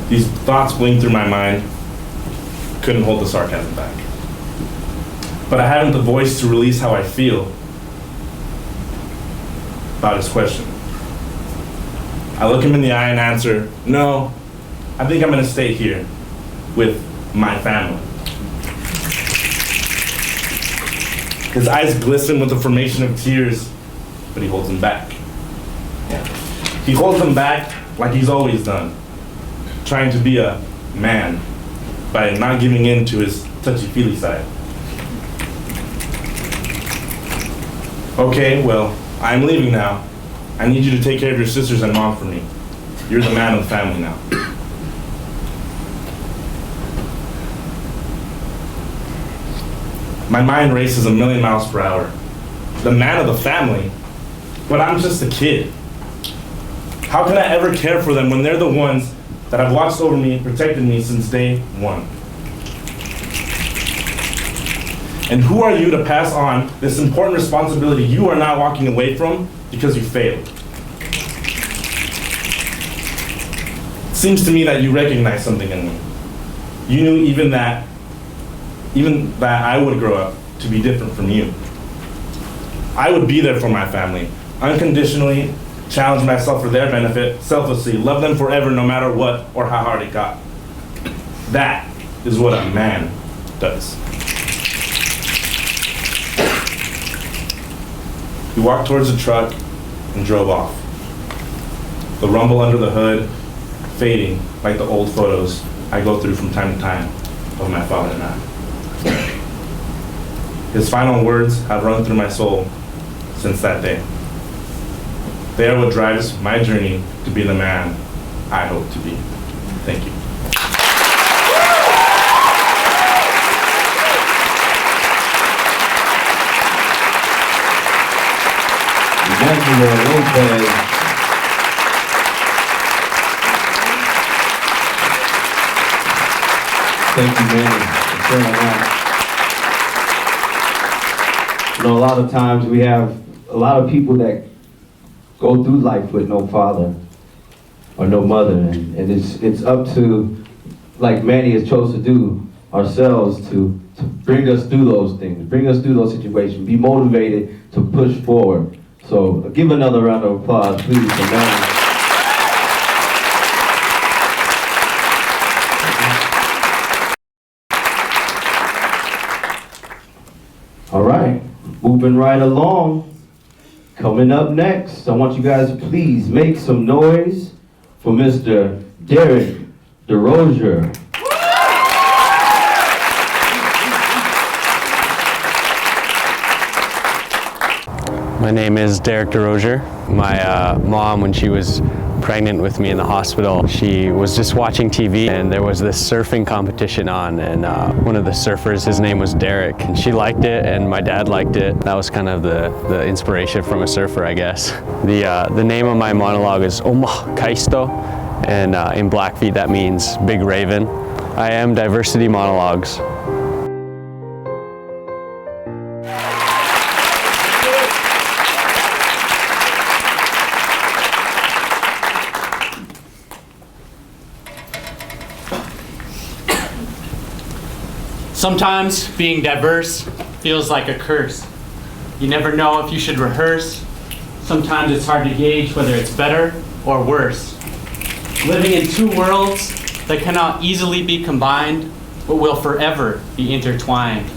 These thoughts blink through my mind. Couldn't hold the sarcasm back. But I haven't the voice to release how I feel about his question. I look him in the eye and answer, no, I think I'm gonna stay here with my family. His eyes glisten with the formation of tears, but he holds them back. He holds them back like he's always done, trying to be a man by not giving in to his touchy-feely side. Okay, well, I'm leaving now. I need you to take care of your sisters and mom for me. You're the man of the family now. My mind races 1,000,000 miles per hour. The man of the family? But I'm just a kid. How can I ever care for them when they're the ones that have watched over me and protected me since day one? And who are you to pass on this important responsibility you are not walking away from because you failed? It seems to me that you recognize something in me. You knew even that I would grow up to be different from you. I would be there for my family, unconditionally, challenge myself for their benefit, selflessly, love them forever no matter what or how hard it got. That is what a man does. He walked towards the truck and drove off. The rumble under the hood fading like the old photos I go through from time to time of my father and I. His final words have run through my soul since that day. They are what drives my journey to be the man I hope to be. Thank you. Thank you, man, for sharing that. You know, a lot of times we have a lot of people that go through life with no father or no mother, and it's up to, like Manny has chose to do, ourselves to bring us through those things, bring us through those situations, be motivated to push forward. So give another round of applause, please, for Manny. All right, moving right along. Coming up next, I want you guys to please make some noise for Mr. Derek DeRozier. My name is Derek DeRozier. My mom, when she was pregnant with me in the hospital, she was just watching TV and there was this surfing competition on, and one of the surfers, his name was Derek, and she liked it and my dad liked it. That was kind of the inspiration from a surfer, I guess. The name of my monologue is Omah Kaisto, and in Blackfeet that means Big Raven. I am Diversity Monologues. Sometimes being diverse feels like a curse. You never know if you should rehearse. Sometimes it's hard to gauge whether it's better or worse. Living in two worlds that cannot easily be combined, but will forever be intertwined.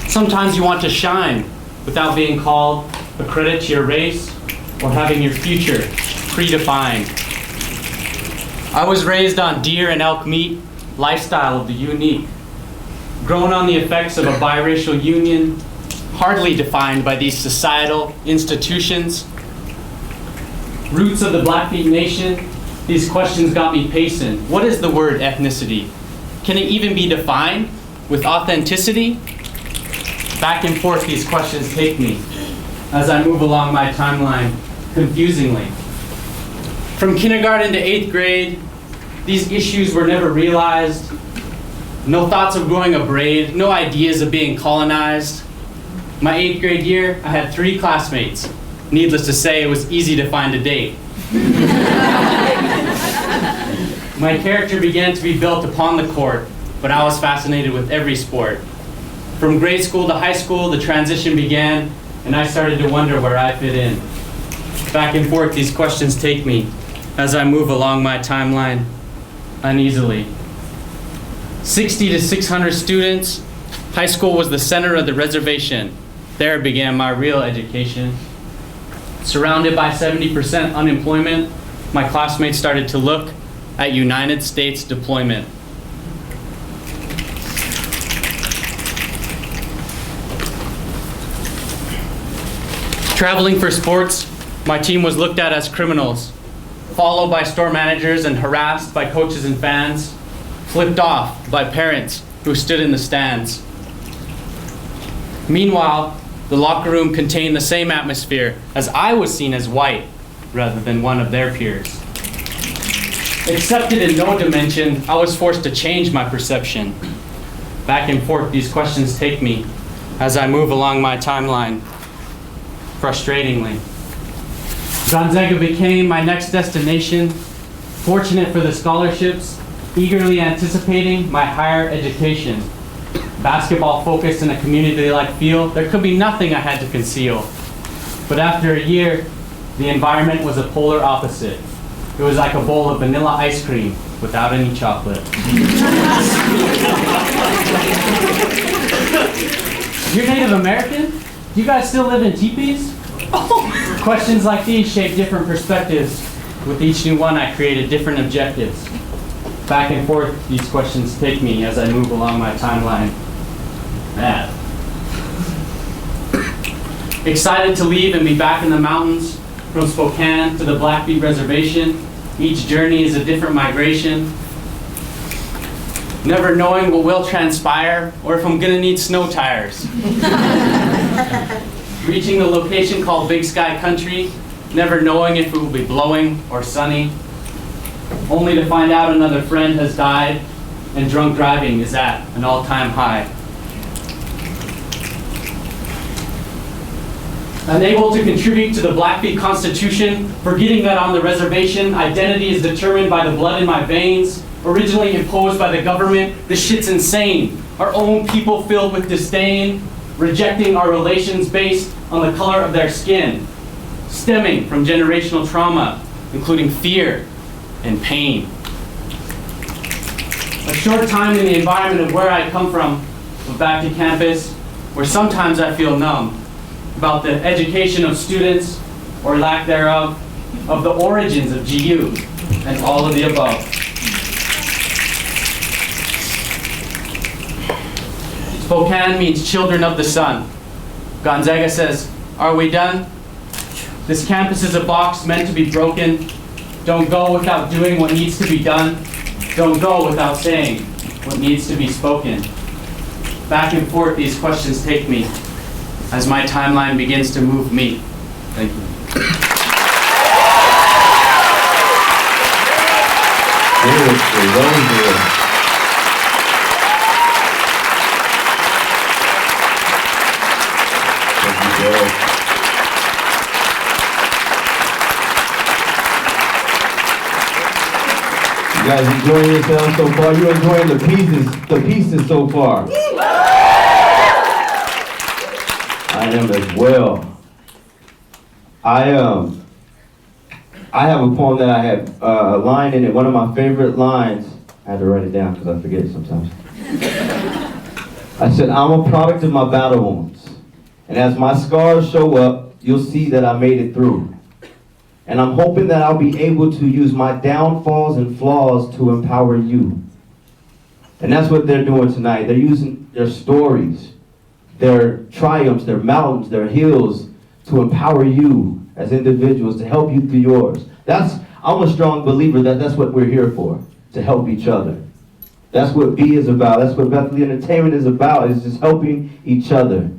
Sometimes you want to shine without being called a credit to your race or having your future predefined. I was raised on deer and elk meat, lifestyle of the unique. Grown on the effects of a biracial union, hardly defined by these societal institutions. Roots of the Blackfeet Nation, these questions got me pacing. What is the word ethnicity? Can it even be defined with authenticity? Back and forth these questions take me as I move along my timeline, confusingly. From kindergarten to 8th grade, these issues were never realized. No thoughts of growing a braid, no ideas of being colonized. My 8th grade year, I had 3 classmates. Needless to say, it was easy to find a date. My character began to be built upon the court, but I was fascinated with every sport. From grade school to high school, the transition began, and I started to wonder where I fit in. Back and forth, these questions take me as I move along my timeline uneasily. 60 to 600 students. High school was the center of the reservation. There began my real education. Surrounded by 70% unemployment, my classmates started to look at United States deployment. Traveling for sports, my team was looked at as criminals, followed by store managers and harassed by coaches and fans, flipped off by parents who stood in the stands. Meanwhile, the locker room contained the same atmosphere as I was seen as white rather than one of their peers. Accepted in no dimension, I was forced to change my perception. Back and forth, these questions take me as I move along my timeline, frustratingly. Gonzaga became my next destination, fortunate for the scholarships, eagerly anticipating my higher education. Basketball focused in a community-like feel, there could be nothing I had to conceal. But after a year, the environment was a polar opposite. It was like a bowl of vanilla ice cream without any chocolate. You're Native American? Do you guys still live in teepees? Questions like these shape different perspectives. With each new one, I created different objectives. Back and forth, these questions take me as I move along my timeline. Bad. Excited to leave and be back in the mountains, from Spokane to the Blackfeet Reservation. Each journey is a different migration. Never knowing what will transpire or if I'm gonna need snow tires. Reaching the location called Big Sky Country, never knowing if it will be blowing or sunny. Only to find out another friend has died and drunk driving is at an all-time high. Unable to contribute to the Blackfeet Constitution, forgetting that on the reservation, identity is determined by the blood in my veins, originally imposed by the government. This shit's insane. Our own people filled with disdain, rejecting our relations based on the color of their skin, stemming from generational trauma, including fear and pain. A short time in the environment of where I come from, but back to campus, where sometimes I feel numb about the education of students, or lack thereof, of the origins of GU, and all of the above. Spokane means children of the sun. Gonzaga says, are we done? This campus is a box meant to be broken. Don't go without doing what needs to be done. Don't go without saying what needs to be spoken. Back and forth, these questions take me as my timeline begins to move me. Thank you. guys enjoying yourselves so far? You enjoying the pieces so far? I am as well. I have a poem that I have a line in it. One of my favorite lines. I had to write it down because I forget sometimes. I said, I'm a product of my battle wounds. And as my scars show up, you'll see that I made it through. And I'm hoping that I'll be able to use my downfalls and flaws to empower you. And that's what they're doing tonight. They're using their stories, their triumphs, their mountains, their hills to empower you as individuals, to help you through yours. I'm a strong believer that that's what we're here for, to help each other. That's what B is about. That's what Bethany Entertainment is about, is just helping each other.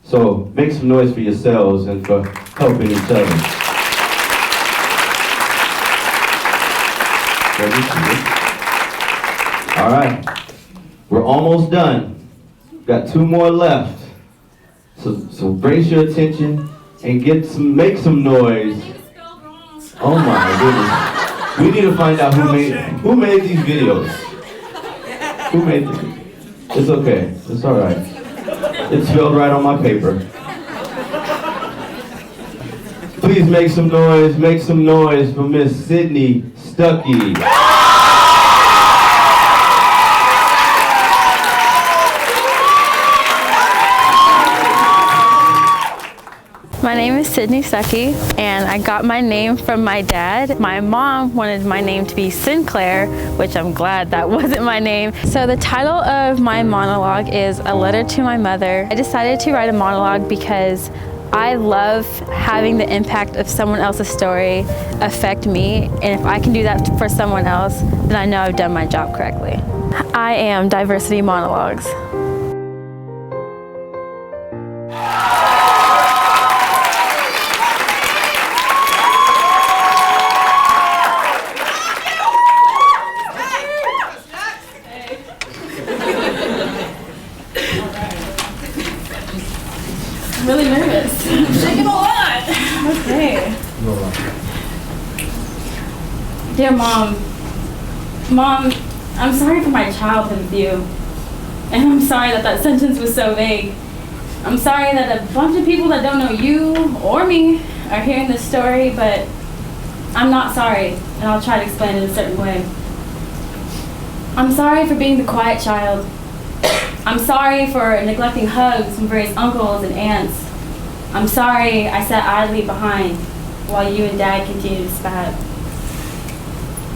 So make some noise for yourselves and for helping each other. All right, we're almost done. Got 2 more left. So brace your attention and make some noise. Oh my goodness. We need to find out who made these videos. Who made them? It's okay. It's all right. It's spelled right on my paper. Please make some noise. Make some noise for Miss Sydney Stuckey. My name is Sydney Stuckey, and I got my name from my dad. My mom wanted my name to be Sinclair, which I'm glad that wasn't my name. So the title of my monologue is A Letter to My Mother. I decided to write a monologue because I love having the impact of someone else's story affect me, and if I can do that for someone else, then I know I've done my job correctly. I am Diversity Monologues. I'm really nervous. I'm shaking a lot. Okay. Dear Mom, I'm sorry for my childhood with you. And I'm sorry that that sentence was so vague. I'm sorry that a bunch of people that don't know you or me are hearing this story, but I'm not sorry, and I'll try to explain it a certain way. I'm sorry for being the quiet child. I'm sorry for neglecting hugs from various uncles and aunts. I'm sorry I sat idly behind while you and Dad continued to spat.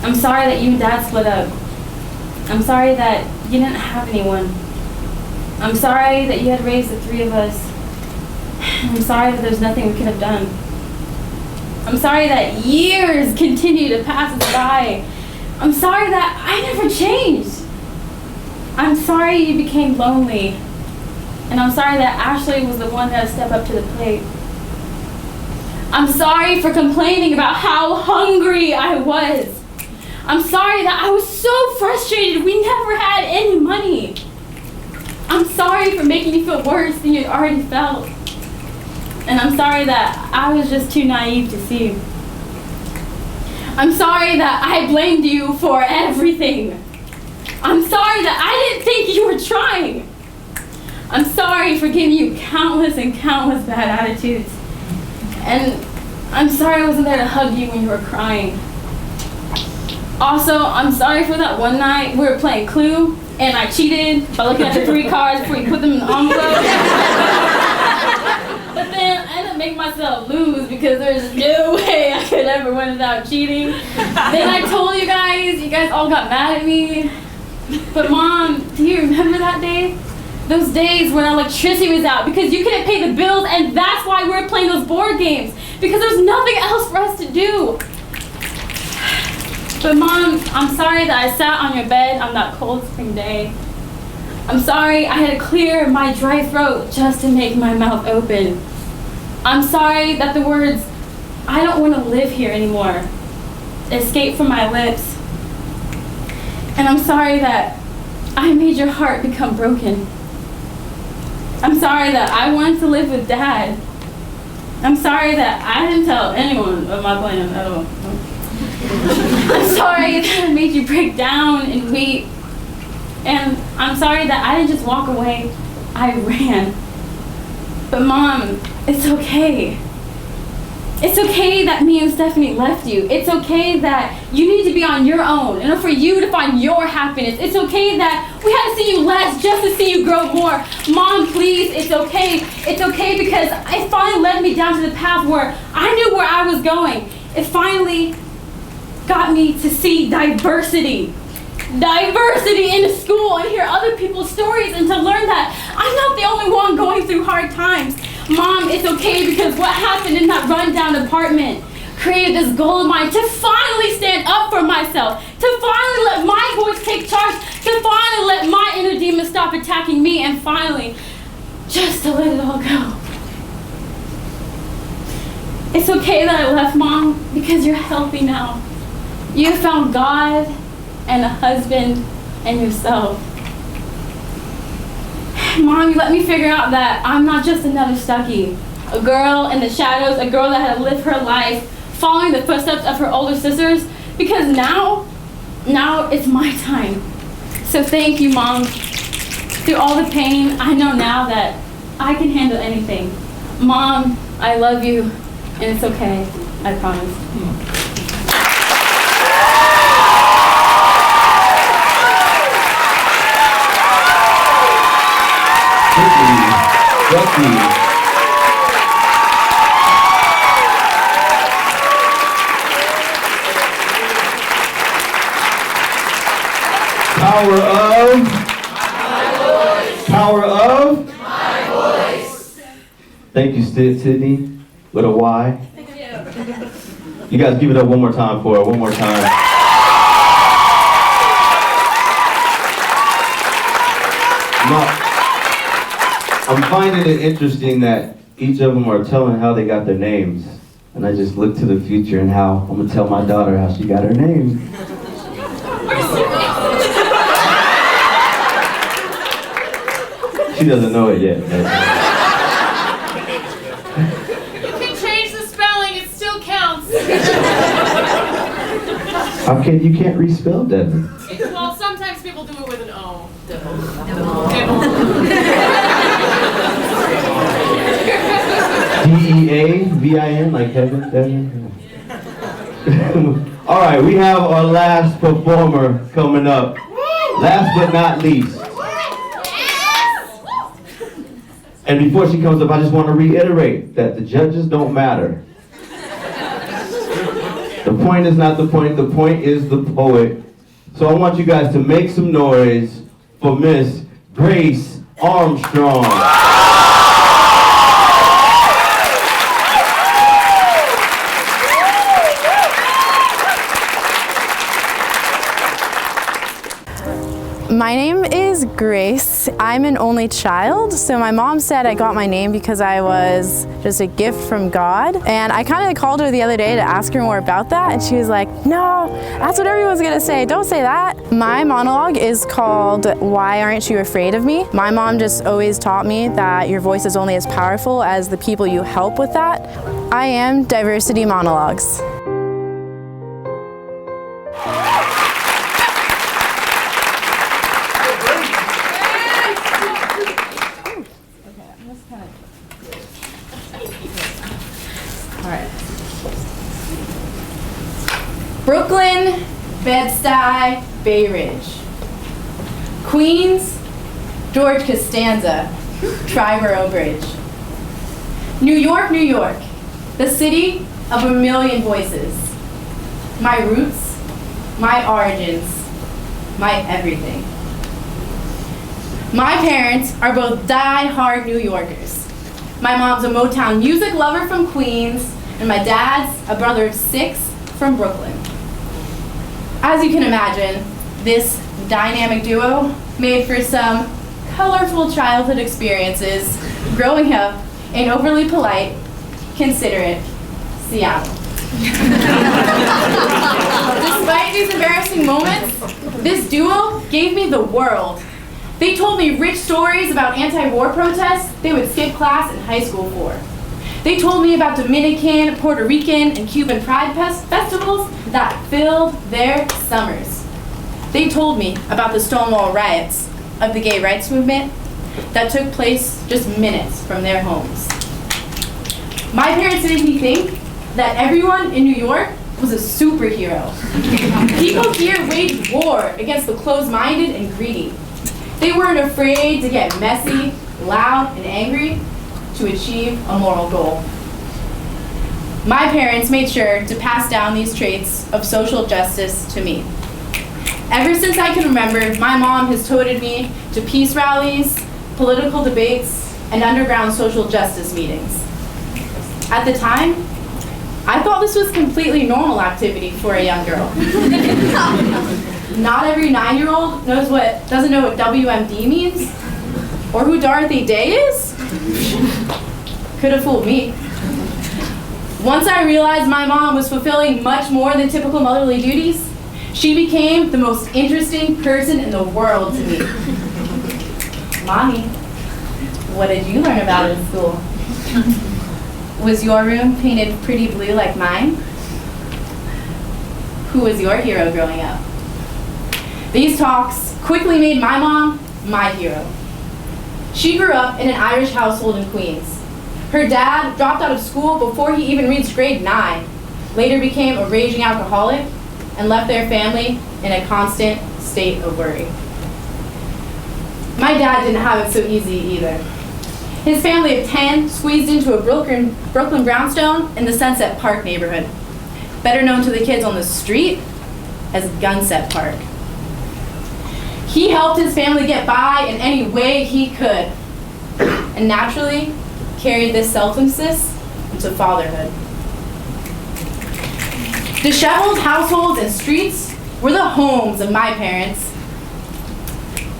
I'm sorry that you and Dad split up. I'm sorry that you didn't have anyone. I'm sorry that you had raised the 3 of us. I'm sorry that there's nothing we could have done. I'm sorry that years continue to pass us by. I'm sorry that I never changed. I'm sorry you became lonely. And I'm sorry that Ashley was the one that stepped up to the plate. I'm sorry for complaining about how hungry I was. I'm sorry that I was so frustrated we never had any money. I'm sorry for making you feel worse than you'd already felt. And I'm sorry that I was just too naive to see. I'm sorry that I blamed you for everything. I'm sorry that I didn't think you were trying. I'm sorry for giving you countless and countless bad attitudes. And I'm sorry I wasn't there to hug you when you were crying. Also, I'm sorry for that one night we were playing Clue and I cheated by looking at the 3 cards before you put them in the envelope. But then I ended up making myself lose because there's no way I could ever win without cheating. Then I told you guys all got mad at me. But Mom, do you remember that day? Those days when our electricity was out because you couldn't pay the bills, and that's why we were playing those board games, because there was nothing else for us to do. But Mom, I'm sorry that I sat on your bed on that cold spring day. I'm sorry I had to clear my dry throat just to make my mouth open. I'm sorry that the words, "I don't want to live here anymore," escaped from my lips. And I'm sorry that I made your heart become broken. I'm sorry that I wanted to live with Dad. I'm sorry that I didn't tell anyone of my plan at all. I'm sorry that I made you break down and weep. And I'm sorry that I didn't just walk away, I ran. But Mom, it's okay. It's okay that me and Stephanie left you. It's okay that you need to be on your own and for you to find your happiness. It's okay that we had to see you less just to see you grow more. Mom, please, it's okay. It's okay because it finally led me down to the path where I knew where I was going. It finally got me to see diversity. Diversity in school and hear other people's stories and to learn that I'm not the only one going through hard times. Mom, it's okay because what happened in that rundown apartment created this goal of mine to finally stand up for myself, to finally let my voice take charge, to finally let my inner demons stop attacking me, and finally, just to let it all go. It's okay that I left, Mom, because you're healthy now. You found God and a husband and yourself. Mom, you let me figure out that I'm not just another Stucky. A girl in the shadows, a girl that had lived her life following the footsteps of her older sisters, because now it's my time. So thank you, Mom. Through all the pain, I know now that I can handle anything. Mom, I love you, and it's okay, I promise. Power of my voice. Thank you, Sydney, with a Y. You guys give it up one more time for her, one more time. I'm finding it interesting that each of them are telling how they got their names. And I just look to the future and how I'm gonna tell my daughter how she got her name. She doesn't know it yet. You can change the spelling, it still counts. How can you can't respell Devin? Well, sometimes people do it with an O. D-E-A-V-I-N, like heaven, Devin. All right, we have our last performer coming up. Last but not least. And before she comes up, I just want to reiterate that the judges don't matter. The point is not the point is the poet. So I want you guys to make some noise for Miss Grace Armstrong. My name is Grace. I'm an only child, so my mom said I got my name because I was just a gift from God. And I kind of called her the other day to ask her more about that, and she was like, no, that's what everyone's gonna say, don't say that. My monologue is called Why Aren't You Afraid of Me? My mom just always taught me that your voice is only as powerful as the people you help with that. I am Diversity Monologues. Brooklyn, Bed-Stuy, Bay Ridge. Queens, George Costanza, Triborough Bridge. New York, New York, the city of a million voices. My roots, my origins, my everything. My parents are both die-hard New Yorkers. My mom's a Motown music lover from Queens, and my dad's a brother of 6 from Brooklyn. As you can imagine, this dynamic duo made for some colorful childhood experiences growing up in overly polite, considerate Seattle. Despite these embarrassing moments, this duo gave me the world. They told me rich stories about anti-war protests they would skip class in high school for. They told me about Dominican, Puerto Rican, and Cuban pride festivals that filled their summers. They told me about the Stonewall riots of the gay rights movement that took place just minutes from their homes. My parents made me think that everyone in New York was a superhero. People here waged war against the closed-minded and greedy. They weren't afraid to get messy, loud, and angry to achieve a moral goal. My parents made sure to pass down these traits of social justice to me. Ever since I can remember, my mom has toted me to peace rallies, political debates, and underground social justice meetings. At the time, I thought this was completely normal activity for a young girl. Not every 9-year-old doesn't know what WMD means, or who Dorothy Day is. Could have fooled me. Once I realized my mom was fulfilling much more than typical motherly duties, she became the most interesting person in the world to me. Mommy, what did you learn about in school? Was your room painted pretty blue like mine? Who was your hero growing up? These talks quickly made my mom my hero. She grew up in an Irish household in Queens. Her dad dropped out of school before he even reached grade 9, later became a raging alcoholic, and left their family in a constant state of worry. My dad didn't have it so easy either. His family of 10 squeezed into a Brooklyn brownstone in the Sunset Park neighborhood, better known to the kids on the street as Gunset Park. He helped his family get by in any way he could, and naturally carried this selflessness into fatherhood. Disheveled households and streets were the homes of my parents.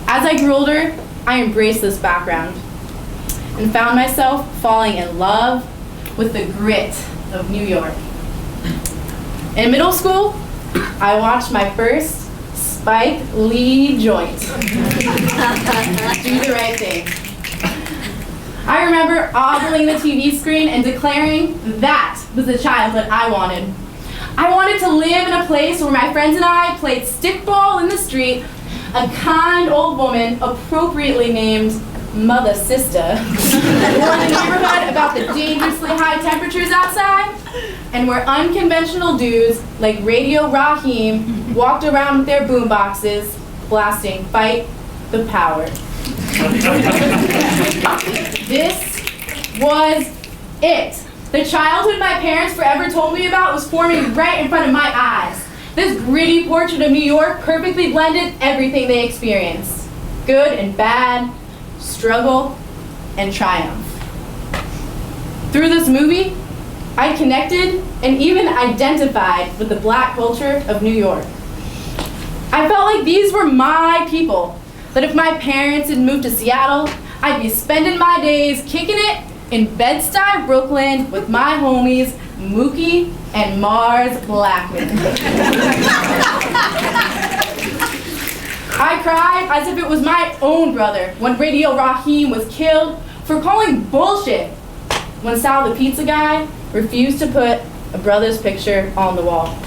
As I grew older, I embraced this background and found myself falling in love with the grit of New York. In middle school, I watched my first Spike Lee joint. Do the right thing. I remember ogling the TV screen and declaring that was the childhood I wanted. I wanted to live in a place where my friends and I played stickball in the street. A kind old woman, appropriately named Mother Sister, warned the neighborhood about the dangerously high temperatures outside, and where unconventional dudes like Radio Raheem walked around with their boomboxes, blasting Fight the Power. This was it. The childhood my parents forever told me about was forming right in front of my eyes. This gritty portrait of New York perfectly blended everything they experienced. Good and bad, struggle and triumph. Through this movie, I connected and even identified with the Black culture of New York. I felt like these were my people, that if my parents had moved to Seattle, I'd be spending my days kicking it in Bed-Stuy, Brooklyn with my homies, Mookie and Mars Blackman. I cried as if it was my own brother when Radio Raheem was killed for calling bullshit when Sal the pizza guy refused to put a brother's picture on the wall.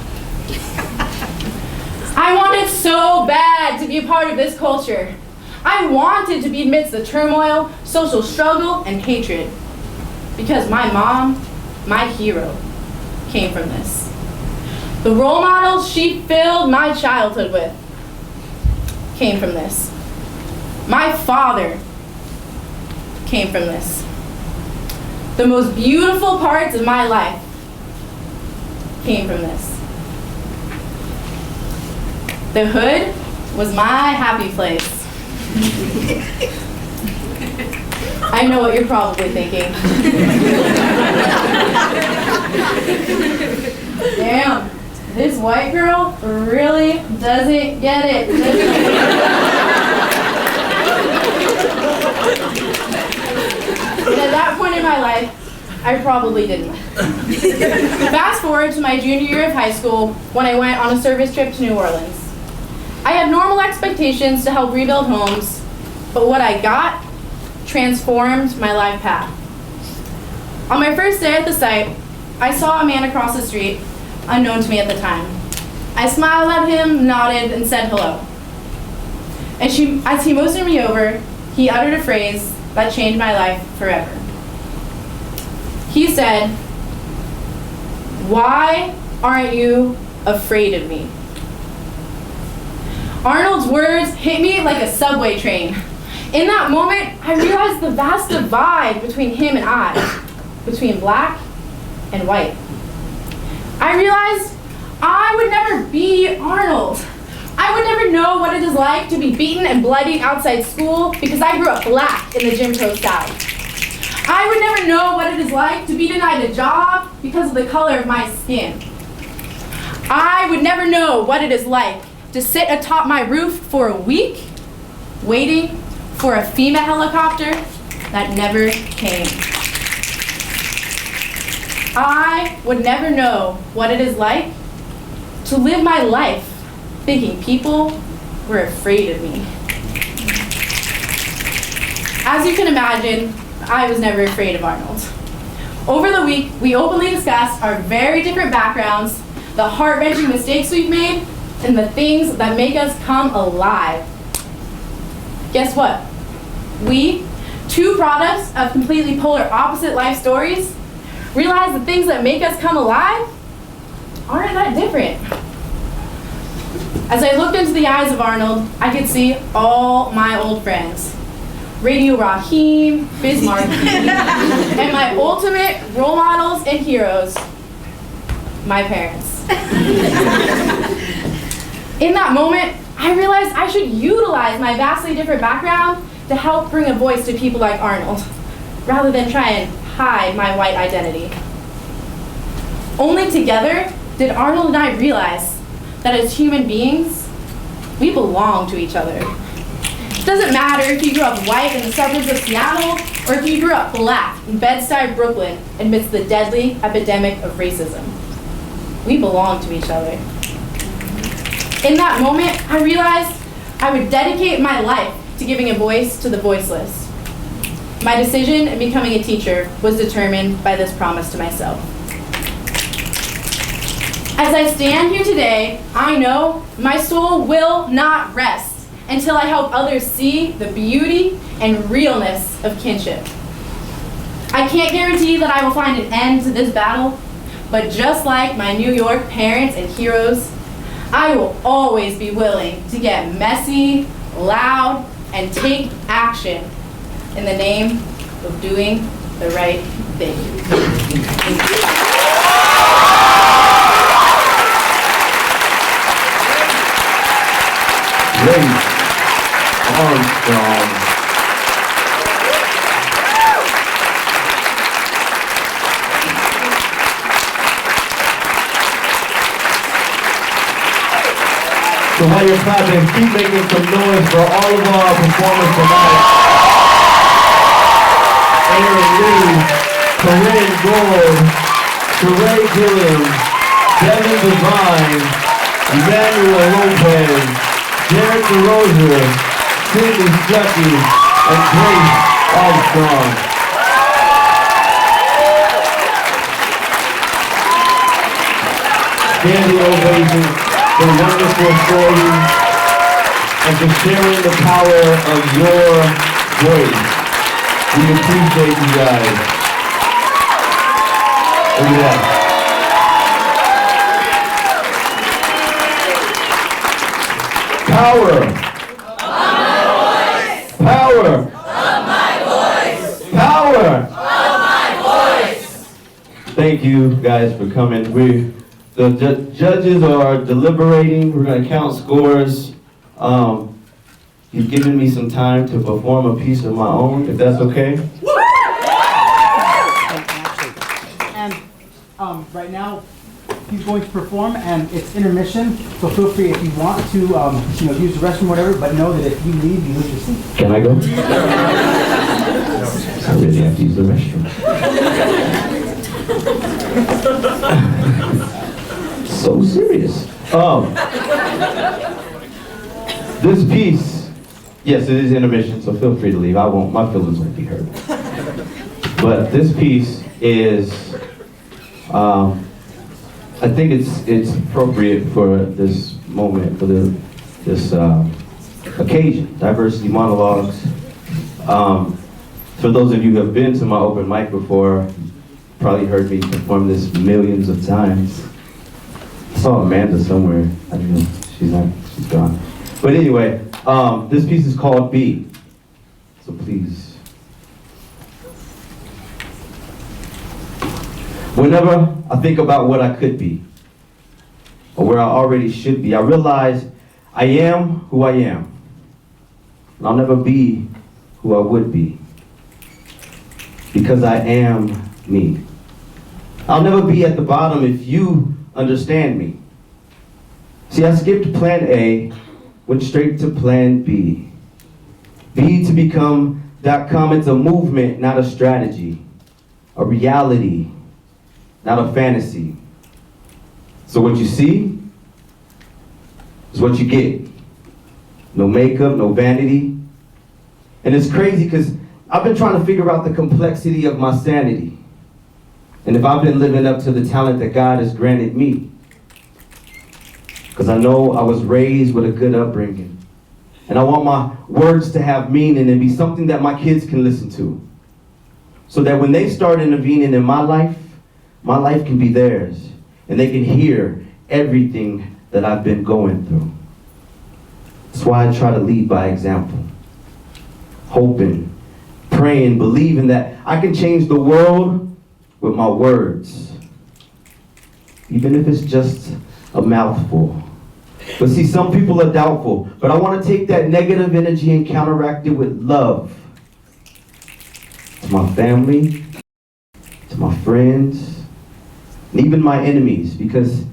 I wanted so bad to be a part of this culture. I wanted to be amidst the turmoil, social struggle, and hatred. Because my mom, my hero, came from this. The role models she filled my childhood with came from this. My father came from this. The most beautiful parts of my life came from this. The hood was my happy place. I know what you're probably thinking. Damn, this white girl really doesn't get it. And at that point in my life, I probably didn't. Fast forward to my junior year of high school when I went on a service trip to New Orleans. I had normal expectations to help rebuild homes, but what I got transformed my life path. On my first day at the site, I saw a man across the street, unknown to me at the time. I smiled at him, nodded, and said hello. As he motioned me over, he uttered a phrase that changed my life forever. He said, "Why aren't you afraid of me?" Arnold's words hit me like a subway train. In that moment, I realized the vast divide between him and I, between black and white. I realized I would never be Arnold. I would never know what it is like to be beaten and bloodied outside school because I grew up black in the Jim Crow South. I would never know what it is like to be denied a job because of the color of my skin. I would never know what it is like to sit atop my roof for a week, waiting for a FEMA helicopter that never came. I would never know what it is like to live my life thinking people were afraid of me. As you can imagine, I was never afraid of Arnold. Over the week, we openly discussed our very different backgrounds, the heart-wrenching mistakes we've made, and the things that make us come alive. Guess what? We, two products of completely polar opposite life stories, realize the things that make us come alive aren't that different. As I looked into the eyes of Arnold, I could see all my old friends. Radio Raheem, Biz Markie, and my ultimate role models and heroes, my parents. In that moment, I realized I should utilize my vastly different background to help bring a voice to people like Arnold, rather than try and hide my white identity. Only together did Arnold and I realize that as human beings, we belong to each other. It doesn't matter if you grew up white in the suburbs of Seattle, or if you grew up black in Bed-Stuy, Brooklyn, amidst the deadly epidemic of racism. We belong to each other. In that moment, I realized I would dedicate my life to giving a voice to the voiceless. My decision in becoming a teacher was determined by this promise to myself. As I stand here today, I know my soul will not rest until I help others see the beauty and realness of kinship. I can't guarantee that I will find an end to this battle, but just like my New York parents and heroes, I will always be willing to get messy, loud, and take action in the name of doing the right thing. Grace Armstrong. So while you're clapping, keep making some noise for all of our performers tonight. Aaron Lee, Corinne Gold, Sheree Gilliam, Devin Devine, Emmanuel Lopez, Derek DeRozier, Sydney Stuckey, and Grace Armstrong. Standing ovation for wonderful stories and for sharing the power of your voice. We appreciate you guys. Oh yeah. Power of my voice. Power of my voice. Power of my voice. Thank you guys for coming. The judges are deliberating. We're going to count scores. He's given me some time to perform a piece of my own, if that's okay. And right now, he's going to perform, and it's intermission. So feel free if you want to, use the restroom, or whatever. But know that if you leave, you lose your seat. Can I go? I really have to use the restroom. So serious. This piece, yes, it is intermission, so feel free to leave. My feelings won't be hurt. But this piece is I think it's appropriate for this moment, for this occasion, Diversity Monologues. For those of you who have been to my open mic before, probably heard me perform this millions of times. I saw Amanda somewhere. I don't know, she's gone. But anyway, this piece is called Be. So please. Whenever I think about what I could be, or where I already should be, I realize I am who I am. And I'll never be who I would be, because I am me. I'll never be at the bottom if you understand me. See, I skipped plan A, went straight to plan B. B to become.com, it's a movement, not a strategy. A reality, not a fantasy. So what you see is what you get. No makeup, no vanity. And it's crazy because I've been trying to figure out the complexity of my sanity. And if I've been living up to the talent that God has granted me. Because I know I was raised with a good upbringing. And I want my words to have meaning and be something that my kids can listen to. So that when they start intervening in my life can be theirs. And they can hear everything that I've been going through. That's why I try to lead by example. Hoping, praying, believing that I can change the world with my words. Even if it's just a mouthful. But see, some people are doubtful. But I want to take that negative energy and counteract it with love. To my family, to my friends, and even my enemies, because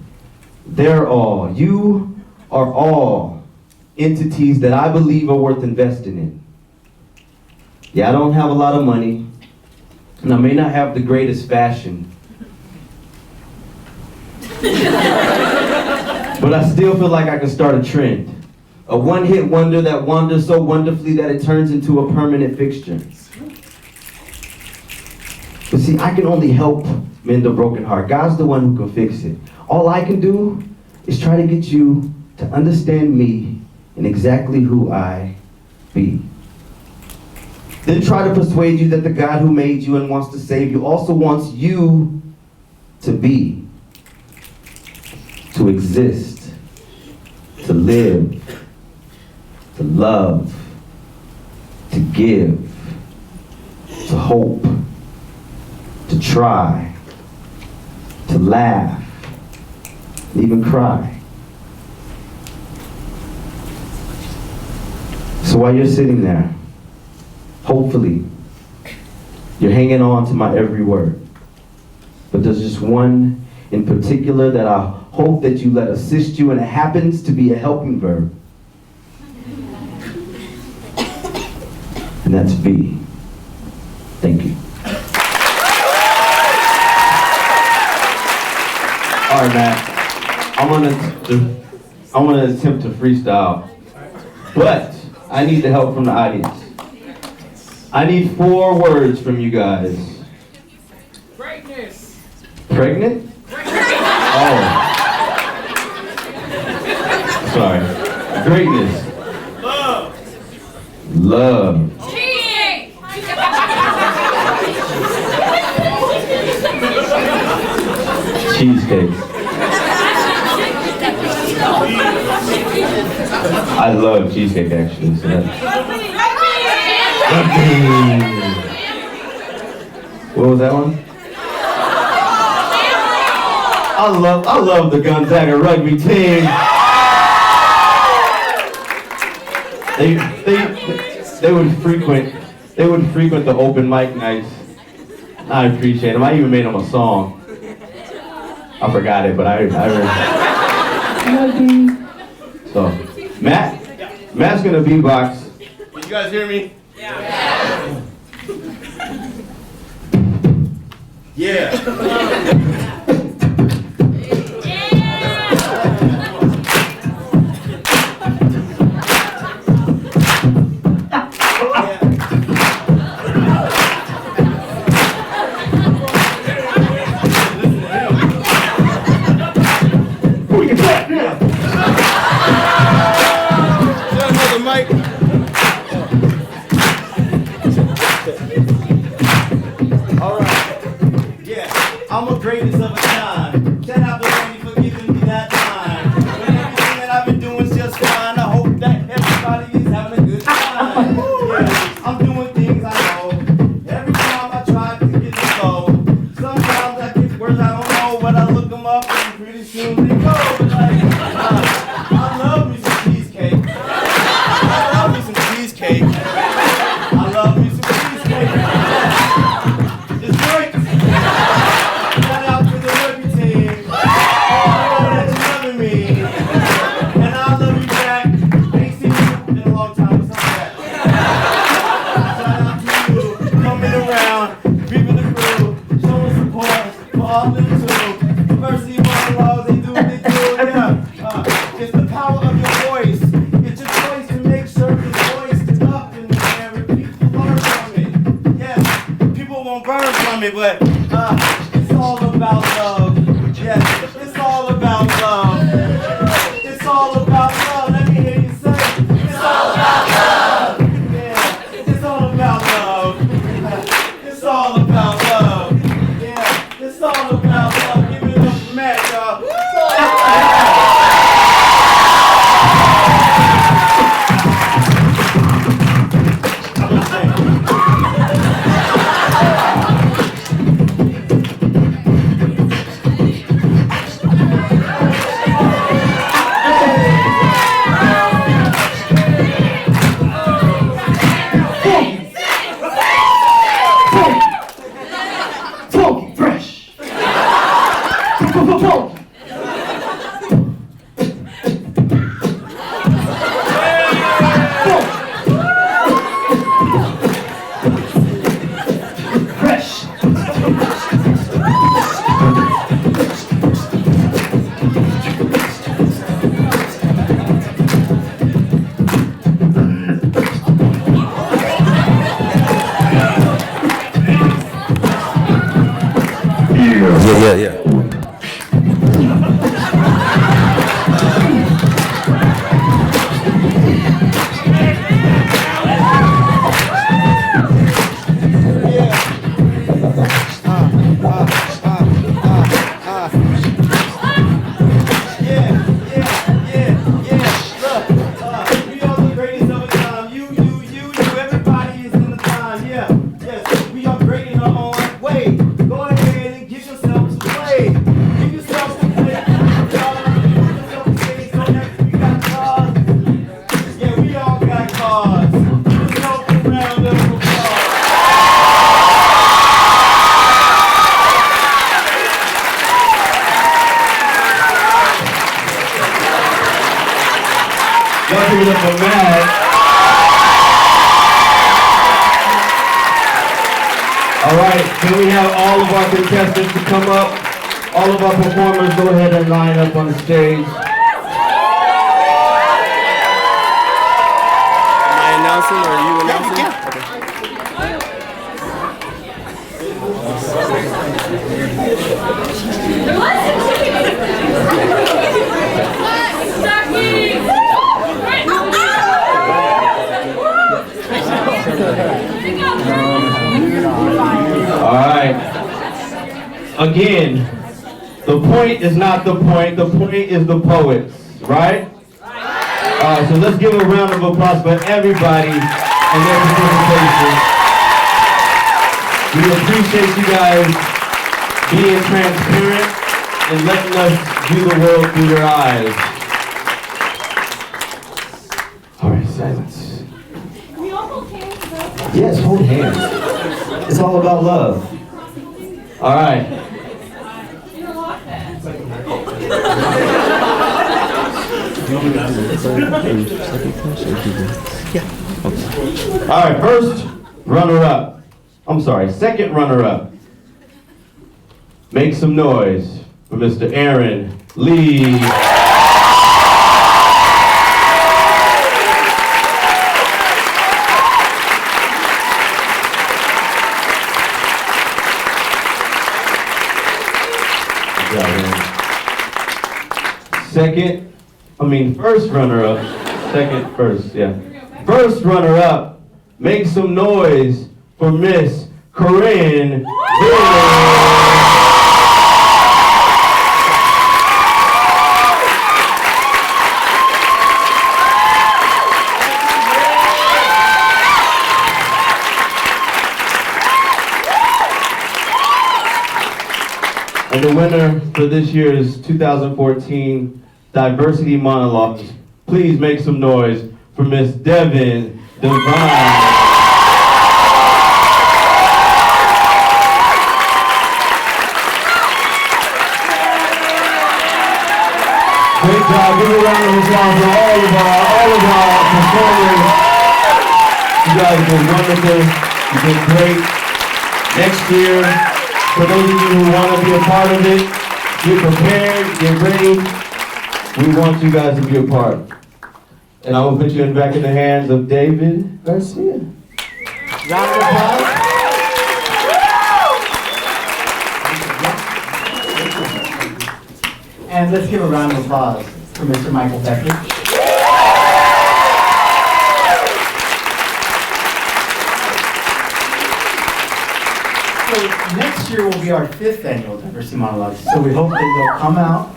you are all entities that I believe are worth investing in. Yeah, I don't have a lot of money, and I may not have the greatest fashion, but I still feel like I can start a trend. A one-hit wonder that wanders so wonderfully that it turns into a permanent fixture. But see, I can only help mend a broken heart. God's the one who can fix it. All I can do is try to get you to understand me and exactly who I be. Then try to persuade you that the God who made you and wants to save you also wants you to be, to exist, to live, to love, to give, to hope, to try, to laugh, and even cry. So while you're sitting there, hopefully, you're hanging on to my every word. But there's just one in particular that I hope that you let assist you, and it happens to be a helping verb. And that's be. Thank you. All right, Matt. I'm gonna attempt to freestyle, but I need the help from the audience. I need 4 words from you guys. Greatness. Pregnant? Oh. Sorry. Greatness. Love. Love. Cheating. Cheesecake. I love cheesecake actually. So what was that one? I love the Gonzaga rugby team. They would frequent the open mic nights. I appreciate them. I even made them a song. I forgot it, but I So, Matt's gonna beatbox. Can you guys hear me? Yeah. Yeah. cheesecake. I love me some cheesecake. It's great. Shout out to the rugby team. I know that you loving me. And I love you back. I ain't seen you in a long time. What's up with that? Shout out to you. Coming around, beeping the crew, showing support for all them too. Diversity monologues, they do what they do. Yeah. It's the power of your voice. It's your choice to make certain voice is up in the air and people learn from it. Yes, people won't burn from it, but it's all about love. Yes, it's all about love. It's all about love. Let me hear you say, it's all about love. Yeah, it's all about love. It's all about love. Yeah, it's all about love. Give it up for Matt, y'all. Yeah. All right, can we have all of our contestants to come up? All of our performers, go ahead and line up on the stage. Am I announcing or are you announcing? All right. Again, the point is not the point is the poets, right? All right, so let's give a round of applause for everybody and their participation. We appreciate you guys being transparent and letting us view the world through your eyes. All right, silence. Can we all hold hands? Yes, hold hands. It's all about love. All right. All right, first runner-up. I'm sorry, second runner-up. Make some noise for Mr. Aaron Lee. First runner-up, First runner-up, make some noise for Miss Corinne And the winner for this year's 2014 Diversity Monologues, please make some noise for Miss Devin Divine. Great job. Give a round of applause for all of our performers. You guys did wonderful. You did great. Next year, for those of you who want to be a part of it, get prepared, get ready. We want you guys to be a part. And I will put you back in the hands of David Garcia. Round of applause. And let's give a round of applause for Mr. Michael Beckett. So next year will be our 5th annual Diversity Monologue. So we hope that you'll come out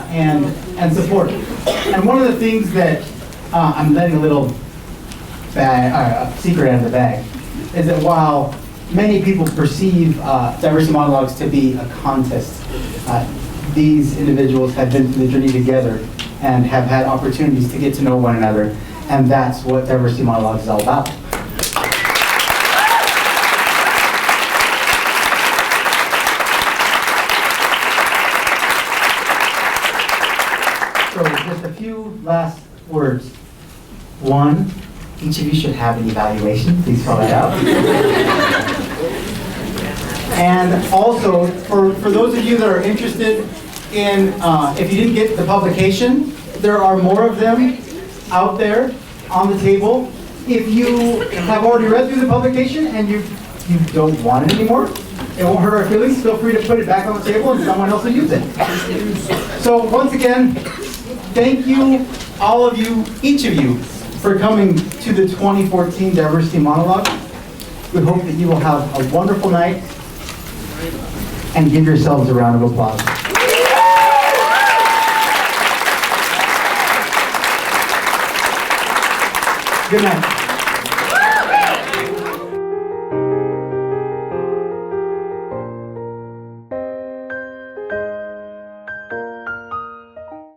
and support it. And one of the things that I'm letting a little secret out of the bag is that while many people perceive Diversity Monologues to be a contest, these individuals have been through the journey together and have had opportunities to get to know one another, and that's what Diversity Monologues is all about. So just a few last words. One, each of you should have an evaluation. Please fill that out. And also, for those of you that are interested in, if you didn't get the publication, there are more of them out there on the table. If you have already read through the publication and you don't want it anymore, it won't hurt our feelings. Feel free to put it back on the table and someone else will use it. So once again, thank you, all of you, each of you, for coming to the 2014 Diversity Monologue. We hope that you will have a wonderful night and give yourselves a round of applause. Good night.